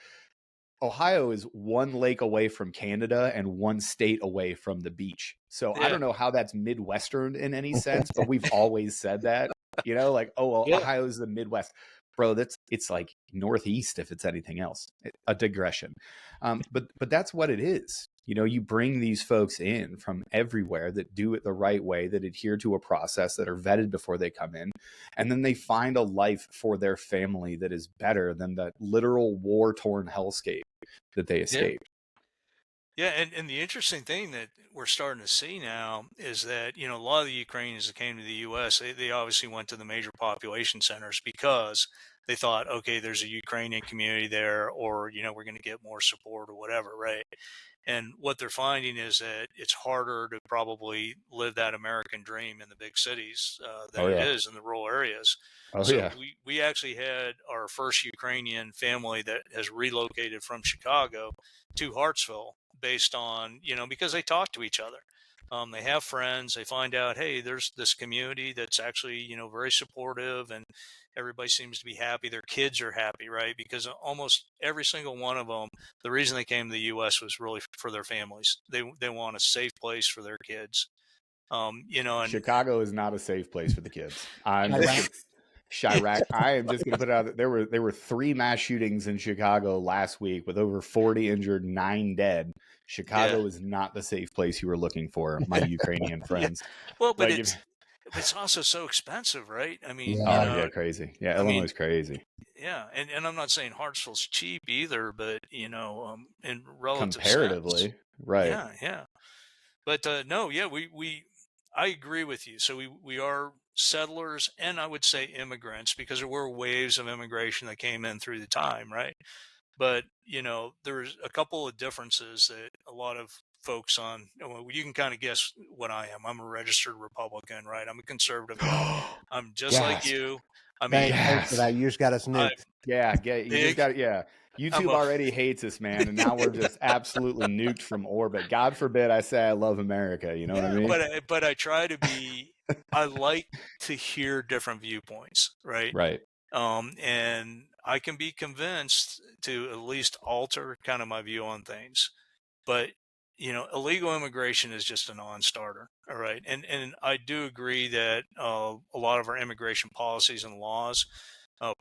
Ohio is one lake away from Canada and one state away from the beach. So I yeah, don't know how that's Midwestern in any sense, but we've always said that, like, oh, well, yeah. Ohio is the Midwest. Bro, it's like Northeast if it's anything else. A digression. But that's what it is. You bring these folks in from everywhere that do it the right way, that adhere to a process, that are vetted before they come in, and then they find a life for their family that is better than the literal war-torn hellscape that they escaped. Yeah, and the interesting thing that we're starting to see now is that, a lot of the Ukrainians that came to the US, they obviously went to the major population centers because they thought, okay, there's a Ukrainian community there, or, we're going to get more support or whatever, right? And what they're finding is that it's harder to probably live that American dream in the big cities than Oh it yeah. is in the rural areas. Oh So yeah. we actually had our first Ukrainian family that has relocated from Chicago to Hartsville based on, because they talk to each other. They have friends. They find out, hey, there's this community that's actually, very supportive, and everybody seems to be happy. Their kids are happy, right? Because almost every single one of them, the reason they came to the U.S. was really for their families. They want a safe place for their kids. And Chicago is not a safe place for the kids. I'm just Iraq. gonna, Chirac. I am just going to put it out that there were 3 mass shootings in Chicago last week with over 40 injured, 9 dead. yeah, Chicago is not the safe place you were looking for, my Ukrainian yeah. friends. Well, but Like, it's also so expensive, right? I mean, Yeah. oh yeah, crazy. Yeah, I Illinois mean, is crazy. yeah, and I'm not saying Hartsville's cheap either, but in relative sense, Comparatively, right? yeah, yeah. But no, yeah, I agree with you. So we are settlers, and I would say immigrants, because there were waves of immigration that came in through the time, right? But there's a couple of differences that a lot of folks well, you can kind of guess what I am. I'm a registered Republican, right? I'm a conservative guy. I'm just like Gasp! you. I mean, Thanks for that. Gasp! You just got us I'm nuked. Yeah, you just big. got yeah. I'm YouTube a already hates us, man, and now we're just absolutely nuked from orbit. God forbid I say I love America. You know what I Yeah, mean? but I try to be. I like to hear different viewpoints, right? Right. And I can be convinced to at least alter kind of my view on things. But illegal immigration is just a non-starter. All right, and I do agree that a lot of our immigration policies and laws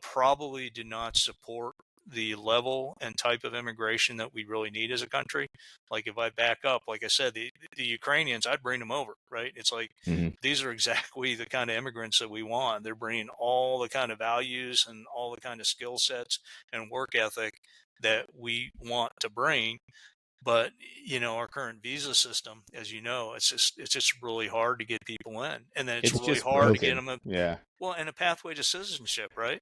probably do not support the level and type of immigration that we really need as a country. Like if I back up, like I said, the Ukrainians, I'd bring them over, right? It's like Mm-hmm. these are exactly the kind of immigrants that we want. They're bringing all the kind of values and all the kind of skill sets and work ethic that we want to bring. But our current visa system, as you know, it's just really hard to get people in, and then it's It's really just hard to get broken. them Yeah. and a pathway to citizenship, right?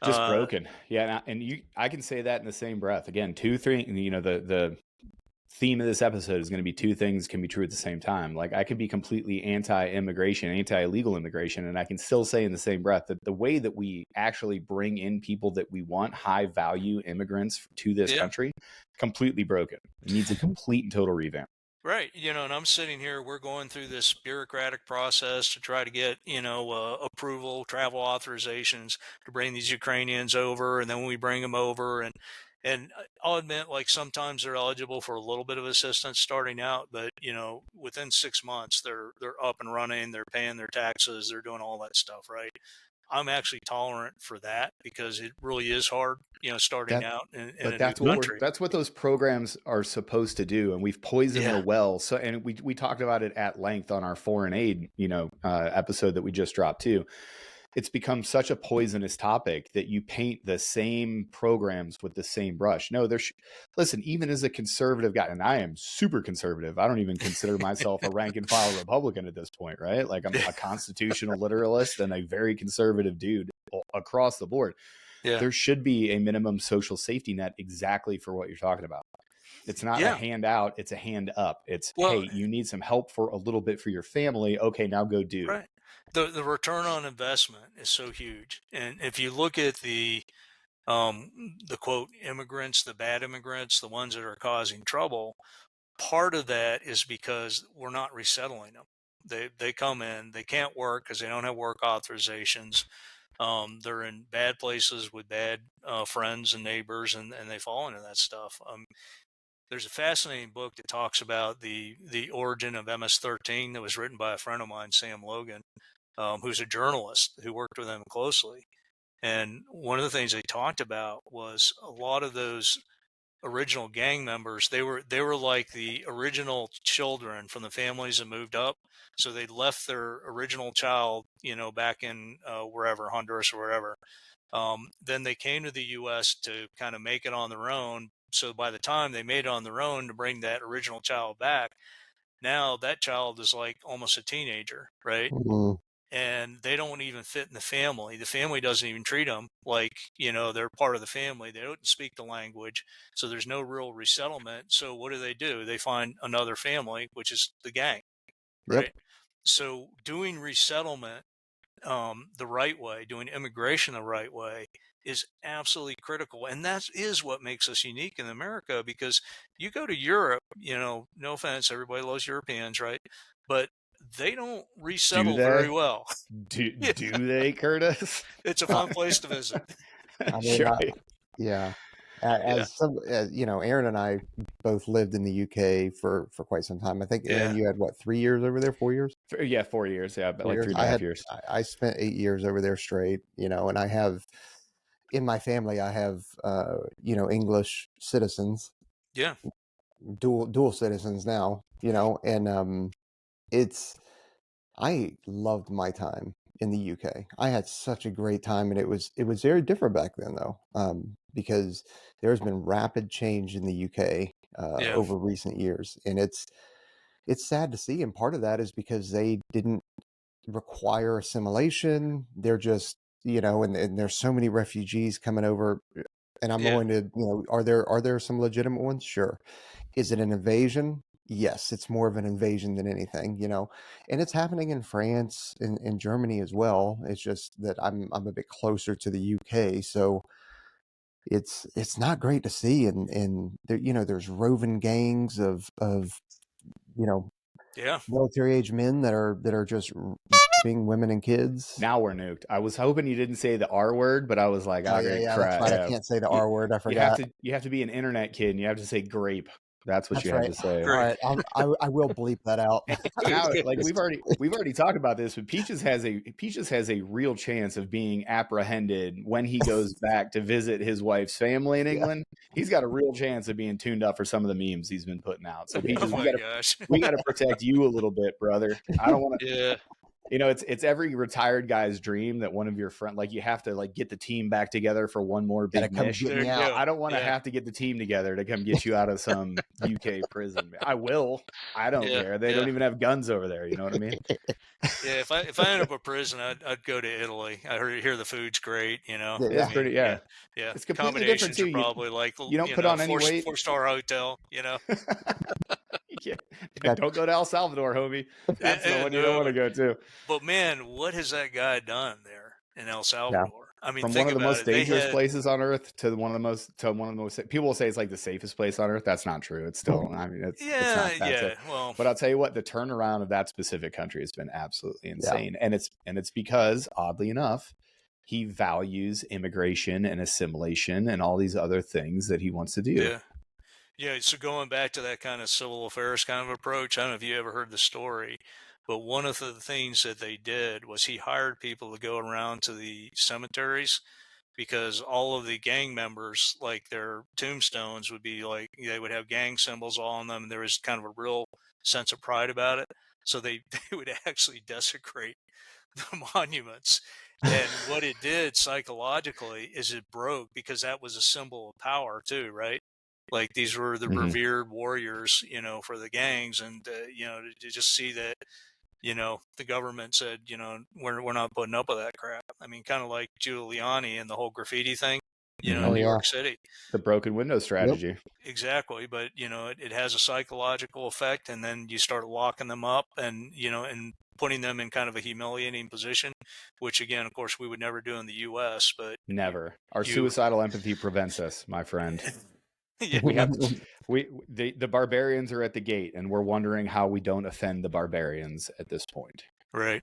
Just broken. Yeah. I can say that in the same breath. Again, two, three, the theme of this episode is going to be two things can be true at the same time. Like, I could be completely anti-immigration, anti-illegal immigration, and I can still say in the same breath that the way that we actually bring in people that we want, high value immigrants to this country, completely broken. It needs a complete and total revamp. Right. And I'm sitting here, we're going through this bureaucratic process to try to get, approval, travel authorizations to bring these Ukrainians over. And then when we bring them over, and I'll admit, like, sometimes they're eligible for a little bit of assistance starting out, but, within 6 months, they're up and running, they're paying their taxes, they're doing all that stuff. Right. I'm actually tolerant for that because it really is hard, starting out in a new country. That's what those programs are supposed to do, and we've poisoned the well. So, and we talked about it at length on our foreign aid, episode that we just dropped too. It's become such a poisonous topic that you paint the same programs with the same brush. No, listen, even as a conservative guy, and I am super conservative, I don't even consider myself a rank and file Republican at this point, right? Like, I'm a constitutional literalist and a very conservative dude across the board. Yeah. There should be a minimum social safety net exactly for what you're talking about. It's not a handout, it's a hand up. It's, hey, you need some help for a little bit for your family. Okay, now go do. Right. The return on investment is so huge. And if you look at the quote immigrants, the bad immigrants, the ones that are causing trouble, part of that is because we're not resettling them. They come in, they can't work because they don't have work authorizations. They're in bad places with bad friends and neighbors, and they fall into that stuff. There's a fascinating book that talks about the origin of MS-13 that was written by a friend of mine, Sam Logan, who's a journalist who worked with them closely. And one of the things they talked about was a lot of those original gang members, they were like the original children from the families that moved up. So they left their original child, back in wherever, Honduras or wherever. Then they came to the U.S. to kind of make it on their own. So by the time they made it on their own to bring that original child back, now that child is like almost a teenager, right? Mm-hmm. And they don't even fit in the family. The family doesn't even treat them like, they're part of the family. They don't speak the language. So there's no real resettlement. So what do? They find another family, which is the gang, right? Yep. So doing resettlement the right way, doing immigration the right way is absolutely critical. And that is what makes us unique in America, because you go to Europe, no offense, everybody loves Europeans, right? But they don't resettle very well. Do they, Curtis? It's a fun place to visit. I mean, yeah. As Aaron and I both lived in the UK for quite some time. I think, Aaron, you had 3 years over there, 4 years? 4 years. Yeah, but like 3.5 years. I spent 8 years over there straight, and I have, in my family, I have, English citizens. Yeah. Dual citizens now, and I loved my time in the UK. I had such a great time, and it was very different back then, though, because there's been rapid change in the UK over recent years, and it's sad to see. And part of that is because they didn't require assimilation. They're just, and there's so many refugees coming over. And I'm going to, are there some legitimate ones? Sure. Is it an invasion? Yes, it's more of an invasion than anything, and it's happening in France and in Germany as well. It's just that I'm a bit closer to the UK, so it's not great to see. And there, there's roving gangs of military age men that are just being women and kids. Now we're nuked. I was hoping you didn't say the R word, but I was like, crap. That's right. I can't say the R word. I forgot. You have to be an internet kid, and you have to say grape. That's what you have to say. All right, I will bleep that out. Now, like we've already talked about this, but Peaches has a real chance of being apprehended when he goes back to visit his wife's family in England. He's got a real chance of being tuned up for some of the memes he's been putting out. So Peaches, we got to protect you a little bit, brother. I don't want to. Yeah. You know, it's every retired guy's dream that one of your friends, like, you have to like get the team back together for one more Gotta big come mission. get me There you out. go. I don't want to Yeah. have to get the team together to come get you out of some UK prison. I will. I don't Yeah. care. They Yeah. don't even have guns over there. You know what I mean? Yeah. If I end up a prison, I'd go to Italy. I hear the food's great. You know, Yeah, It's I yeah. mean, pretty. yeah, Yeah, yeah. it's completely different Accommodations too. are probably like, You don't put on any weight. four-star hotel. You know. Yeah. That Don't go to El Salvador, homie. That's the one you don't want to No, go to. but man, what has that guy done there in El yeah. Salvador? I mean, From one think of the about most it. They dangerous had, places on earth to one of the most people will say it's like the safest place on earth. That's not true. It's still, I mean, it's yeah, not that safe. yeah. Well, But I'll tell you what, the turnaround of that specific country has been absolutely Yeah. insane. And it's because, oddly enough, he values immigration and assimilation and all these other things that he wants to do. yeah. Yeah, so going back to that kind of civil affairs kind of approach, I don't know if you ever heard the story, but one of the things that they did was he hired people to go around to the cemeteries because all of the gang members, like their tombstones would be like, they would have gang symbols all on them. And there was kind of a real sense of pride about it. So they would actually desecrate the monuments. And what it did psychologically is it broke because that was a symbol of power too, right? Like these were the Mhm. revered warriors, for the gangs, and to just see that, the government said, we're not putting up with that crap. I mean, kind of like Giuliani and the whole graffiti thing, in Oh New yeah. York City. The broken window strategy. Exactly, but it has a psychological effect, and then you start locking them up, and and putting them in kind of a humiliating position, which again, of course, we would never do in the U.S. But Never. Our you suicidal empathy prevents us, my friend. yeah, We have the barbarians are at the gate, and we're wondering how we don't offend the barbarians at this point. right.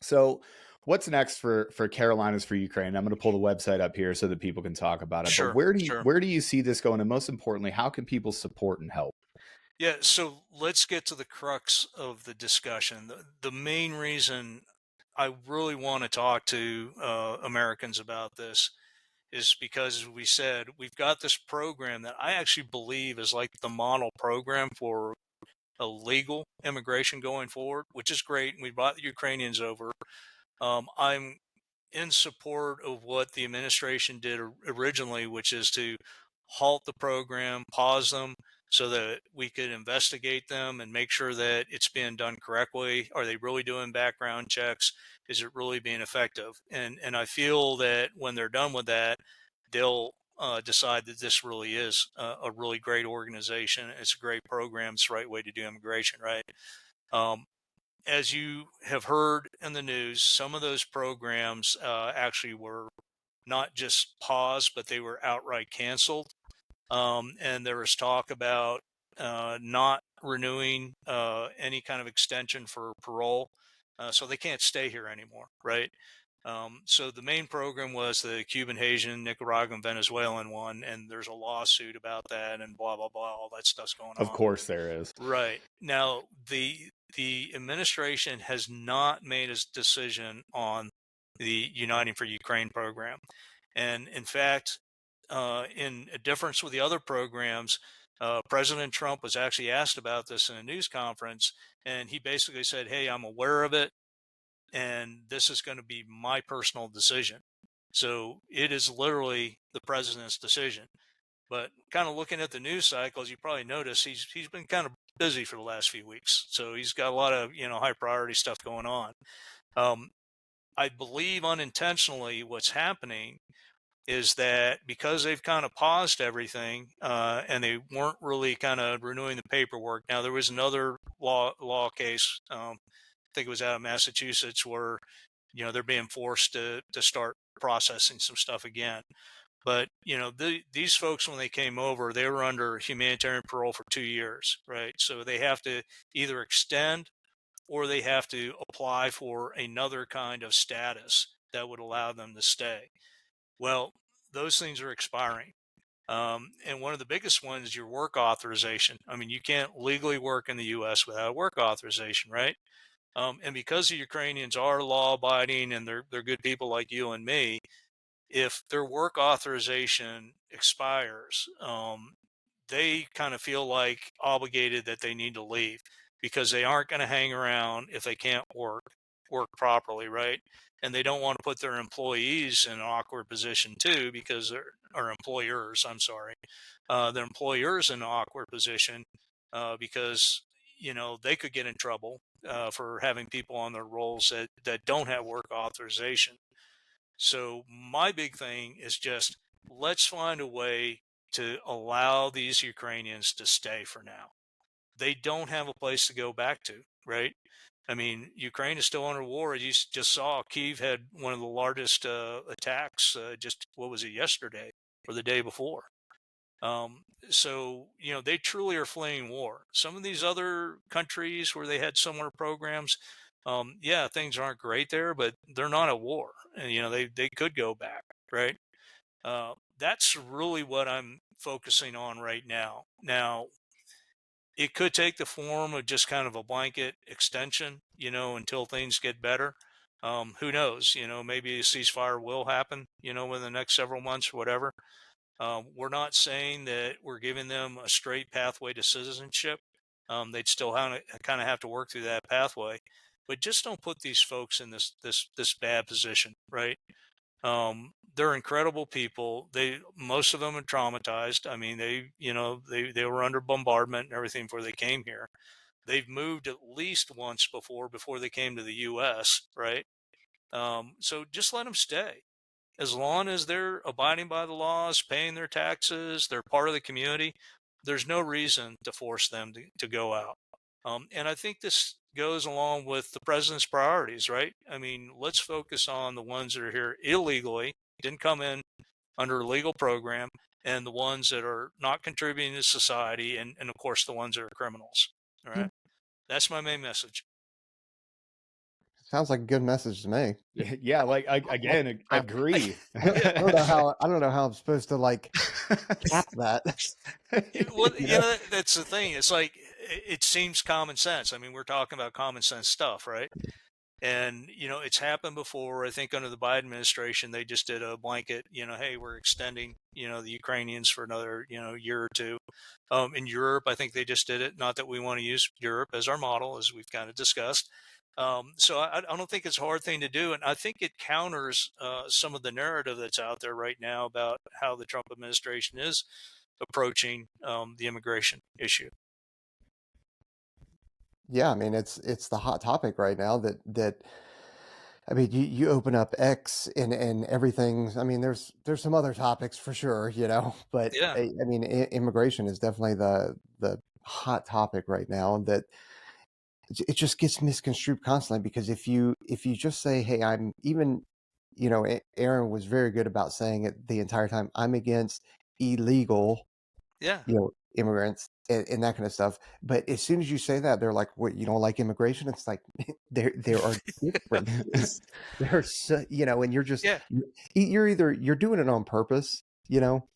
So what's next for Carolinas for Ukraine? I'm going to pull the website up here so that people can talk about it. Sure, But where sure. do you see this going? And most importantly, how can people support and help? Yeah, so let's get to the crux of the discussion. The main reason I really want to talk to Americans about this is because, as we said, we've got this program that I actually believe is like the model program for illegal immigration going forward, which is great. We brought the Ukrainians over. I'm in support of what the administration did originally, which is to halt the program, pause them, so that we could investigate them and make sure that it's being done correctly. Are they really doing background checks? Is it really being effective? And I feel that when they're done with that, they'll decide that this really is a really great organization. It's a great program. It's the right way to do immigration, right? Um, as you have heard in the news, some of those programs actually were not just paused, but they were outright canceled. And there was talk about not renewing any kind of extension for parole. So they can't stay here anymore, right? So the main program was the Cuban, Haitian, Nicaraguan, Venezuelan one, and there's a lawsuit about that, and blah blah blah. All that stuff's going Of on. course there is. Right. Now, the administration has not made a decision on the Uniting for Ukraine program. And in fact, in a difference with the other programs, President Trump was actually asked about this in a news conference, and he basically said, "Hey, I'm aware of it, and this is going to be my personal decision." So it is literally the president's decision. But kind of looking at the news cycles, you probably notice he's been kind of busy for the last few weeks. So he's got a lot of high priority stuff going on. Um, I believe unintentionally what's happening is that because they've kind of paused everything and they weren't really kind of renewing the paperwork. Now there was another law case. I think it was out of Massachusetts where they're being forced to start processing some stuff again. But these folks, when they came over, they were under humanitarian parole for 2 years, right? So they have to either extend or they have to apply for another kind of status that would allow them to stay. Well, those things are expiring. And one of the biggest ones is your work authorization. I mean, you can't legally work in the U.S. without a work authorization, right? And because the Ukrainians are law-abiding and they're good people like you and me, if their work authorization expires, they kind of feel like obligated that they need to leave. because they aren't going to hang around if they can't work properly, right? And they don't want to put their employees in an awkward position too, because they're, or employers, I'm sorry, their employers in an awkward position, because they could get in trouble for having people on their roles that don't have work authorization. So my big thing is just, let's find a way to allow these Ukrainians to stay for now. They don't have a place to go back to, right? I mean, Ukraine is still under war. You just saw Kyiv had one of the largest attacks. Just what was it, yesterday or the day before? So they truly are fleeing war. Some of these other countries where they had similar programs, yeah, things aren't great there, but they're not at war, and they could go back, right? That's really what I'm focusing on right now. Now, it could take the form of just kind of a blanket extension, until things get better. Who knows? Maybe a ceasefire will happen, in the next several months, or whatever. We're not saying that we're giving them a straight pathway to citizenship. They'd still kind of have to work through that pathway, but just don't put these folks in this bad position, right? They're incredible people. Most of them are traumatized. I mean, they were under bombardment and everything before they came here. They've moved at least once before they came to the U.S., right? So just let them stay. As long as they're abiding by the laws, paying their taxes, they're part of the community, there's no reason to force them to go out. And I think this goes along with the president's priorities, right? I mean, let's focus on the ones that are here illegally, didn't come in under a legal program, and the ones that are not contributing to society, and of course, the ones that are criminals. All Hmm. right. That's my main message. Sounds like a good message to me. Yeah, like again, agree. I don't know how I'm supposed to cap that. Well, that's the thing. It's like, it seems common sense. I mean, we're talking about common sense stuff, right? And, it's happened before. I think under the Biden administration, they just did a blanket, hey, we're extending, the Ukrainians for another, year or two. In Europe, I think they just did it. Not that we want to use Europe as our model, as we've kind of discussed. So I don't think it's a hard thing to do. And I think it counters some of the narrative that's out there right now about how the Trump administration is approaching the immigration issue. Yeah, I mean it's the hot topic right now that I mean you open up X and everything. I mean there's some other topics for sure, but Yeah. I mean immigration is definitely the hot topic right now that it just gets misconstrued constantly because if you just say, hey, I'm even, Aaron was very good about saying it the entire time. I'm against illegal, Yeah. immigrants and that kind of stuff. But as soon as you say that, they're like, "What? You don't like immigration?" It's like there are differences. There are so, and you're just Yeah. you're doing it on purpose,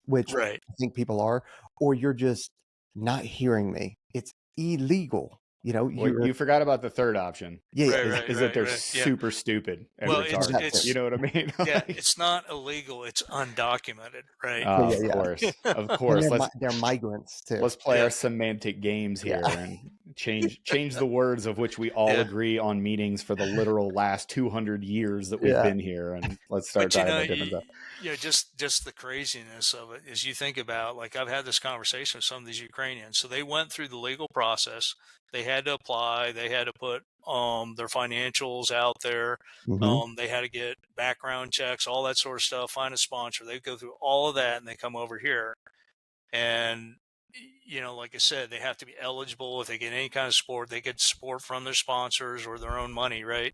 which Right. I think people are, or you're just not hearing me. It's illegal. Well, You're you forgot about the third option. yeah, Right. Is Right. is that Right. they're Right. Yeah. super stupid and Well, well, it's that retarded. too. You it's know what I mean? yeah, it's not illegal. It's undocumented, right? Yeah, Of yeah, course, of and course. they're migrants too. Let's play Yeah. our semantic games Yeah. here and change the words of which we all Yeah. agree on meanings for the literal last 200 years that we've Yeah. been here, and let's start But talking about different stuff. just the craziness of it is, you think about, like, I've had this conversation with some of these Ukrainians. So they went through the legal process. They had to apply. They had to put their financials out there. Hmm. They had to get background checks, all that sort of stuff. Find a sponsor. They go through all of that, and they come over here. And like I said, they have to be eligible. If they get any kind of support, they get support from their sponsors or their own money, right?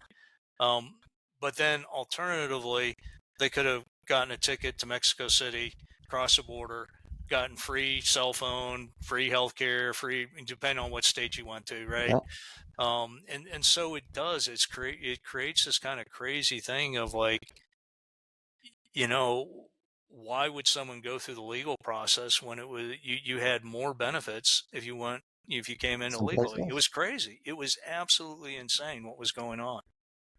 Um, but then alternatively, they could have gotten a ticket to Mexico City, cross the border, gotten free cell phone, free healthcare, free, depending on what state you went to, right? Yeah. And so it does. It creates this kind of crazy thing of, like, you know, why would someone go through the legal process when it was you had more benefits if you came in Someplace illegally? It else. was crazy. It was absolutely insane what was going on.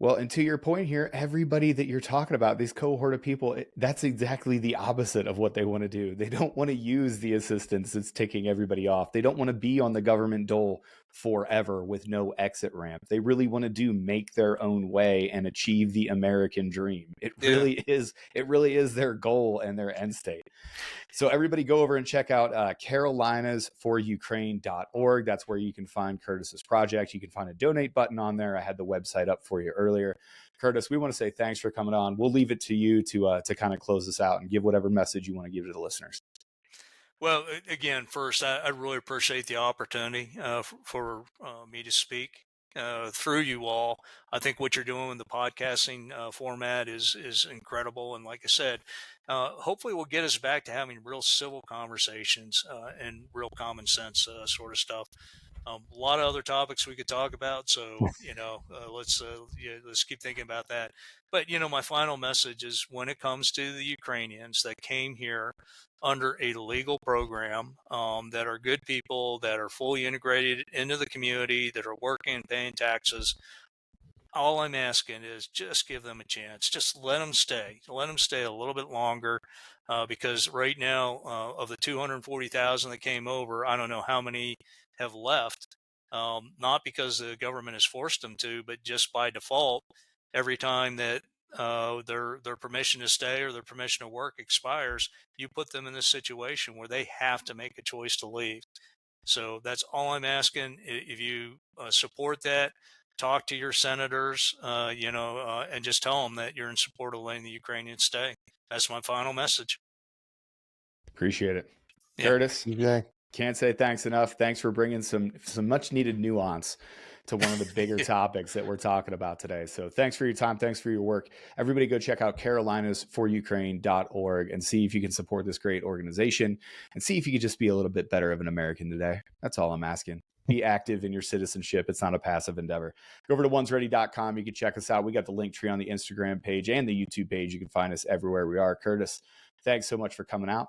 Well, and to your point here, everybody that you're talking about, these cohort of people, that's exactly the opposite of what they want to do. They don't want to use the assistance that's ticking everybody off. They don't want to be on the government dole forever with no exit ramp. They really want to make their own way and achieve the American dream. It really is their goal and their end state. So everybody go over and check out carolinasforukraine.org. That's where you can find Curtis's project. You can find a donate button on there. I had the website up for you earlier. Curtis, we want to say thanks for coming on. We'll leave it to you to kind of close this out and give whatever message you want to give to the listeners. Well, again, first, I really appreciate the opportunity for me to speak through you all. I think what you're doing in the podcasting format is incredible. And like I said, hopefully we'll get us back to having real civil conversations and real common sense sort of stuff. A lot of other topics we could talk about. So, let's keep thinking about that. But, my final message is when it comes to the Ukrainians that came here under a legal program, that are good people, that are fully integrated into the community, that are working, paying taxes, all I'm asking is just give them a chance. Just let them stay. Let them stay a little bit longer, because right now, of the 240,000 that came over, I don't know how many have left. Not because the government has forced them to, but just by default, every time that their permission to stay or their permission to work expires, you put them in this situation where they have to make a choice to leave. So that's all I'm asking. If you support that, talk to your senators, and just tell them that you're in support of letting the Ukrainians stay. That's my final message. Appreciate it. Yeah. Curtis, Okay. Can't say thanks enough. Thanks for bringing some much needed nuance to one of the bigger topics that we're talking about today. So thanks for your time. Thanks for your work. Everybody go check out carolinasforukraine.org and see if you can support this great organization and see if you could just be a little bit better of an American today. That's all I'm asking. Be active in your citizenship. It's not a passive endeavor. Go over to onesready.com. You can check us out. We got the link tree on the Instagram page and the YouTube page. You can find us everywhere we are. Curtis, thanks so much for coming out.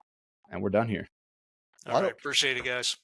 And we're done here. All right. Appreciate it, guys.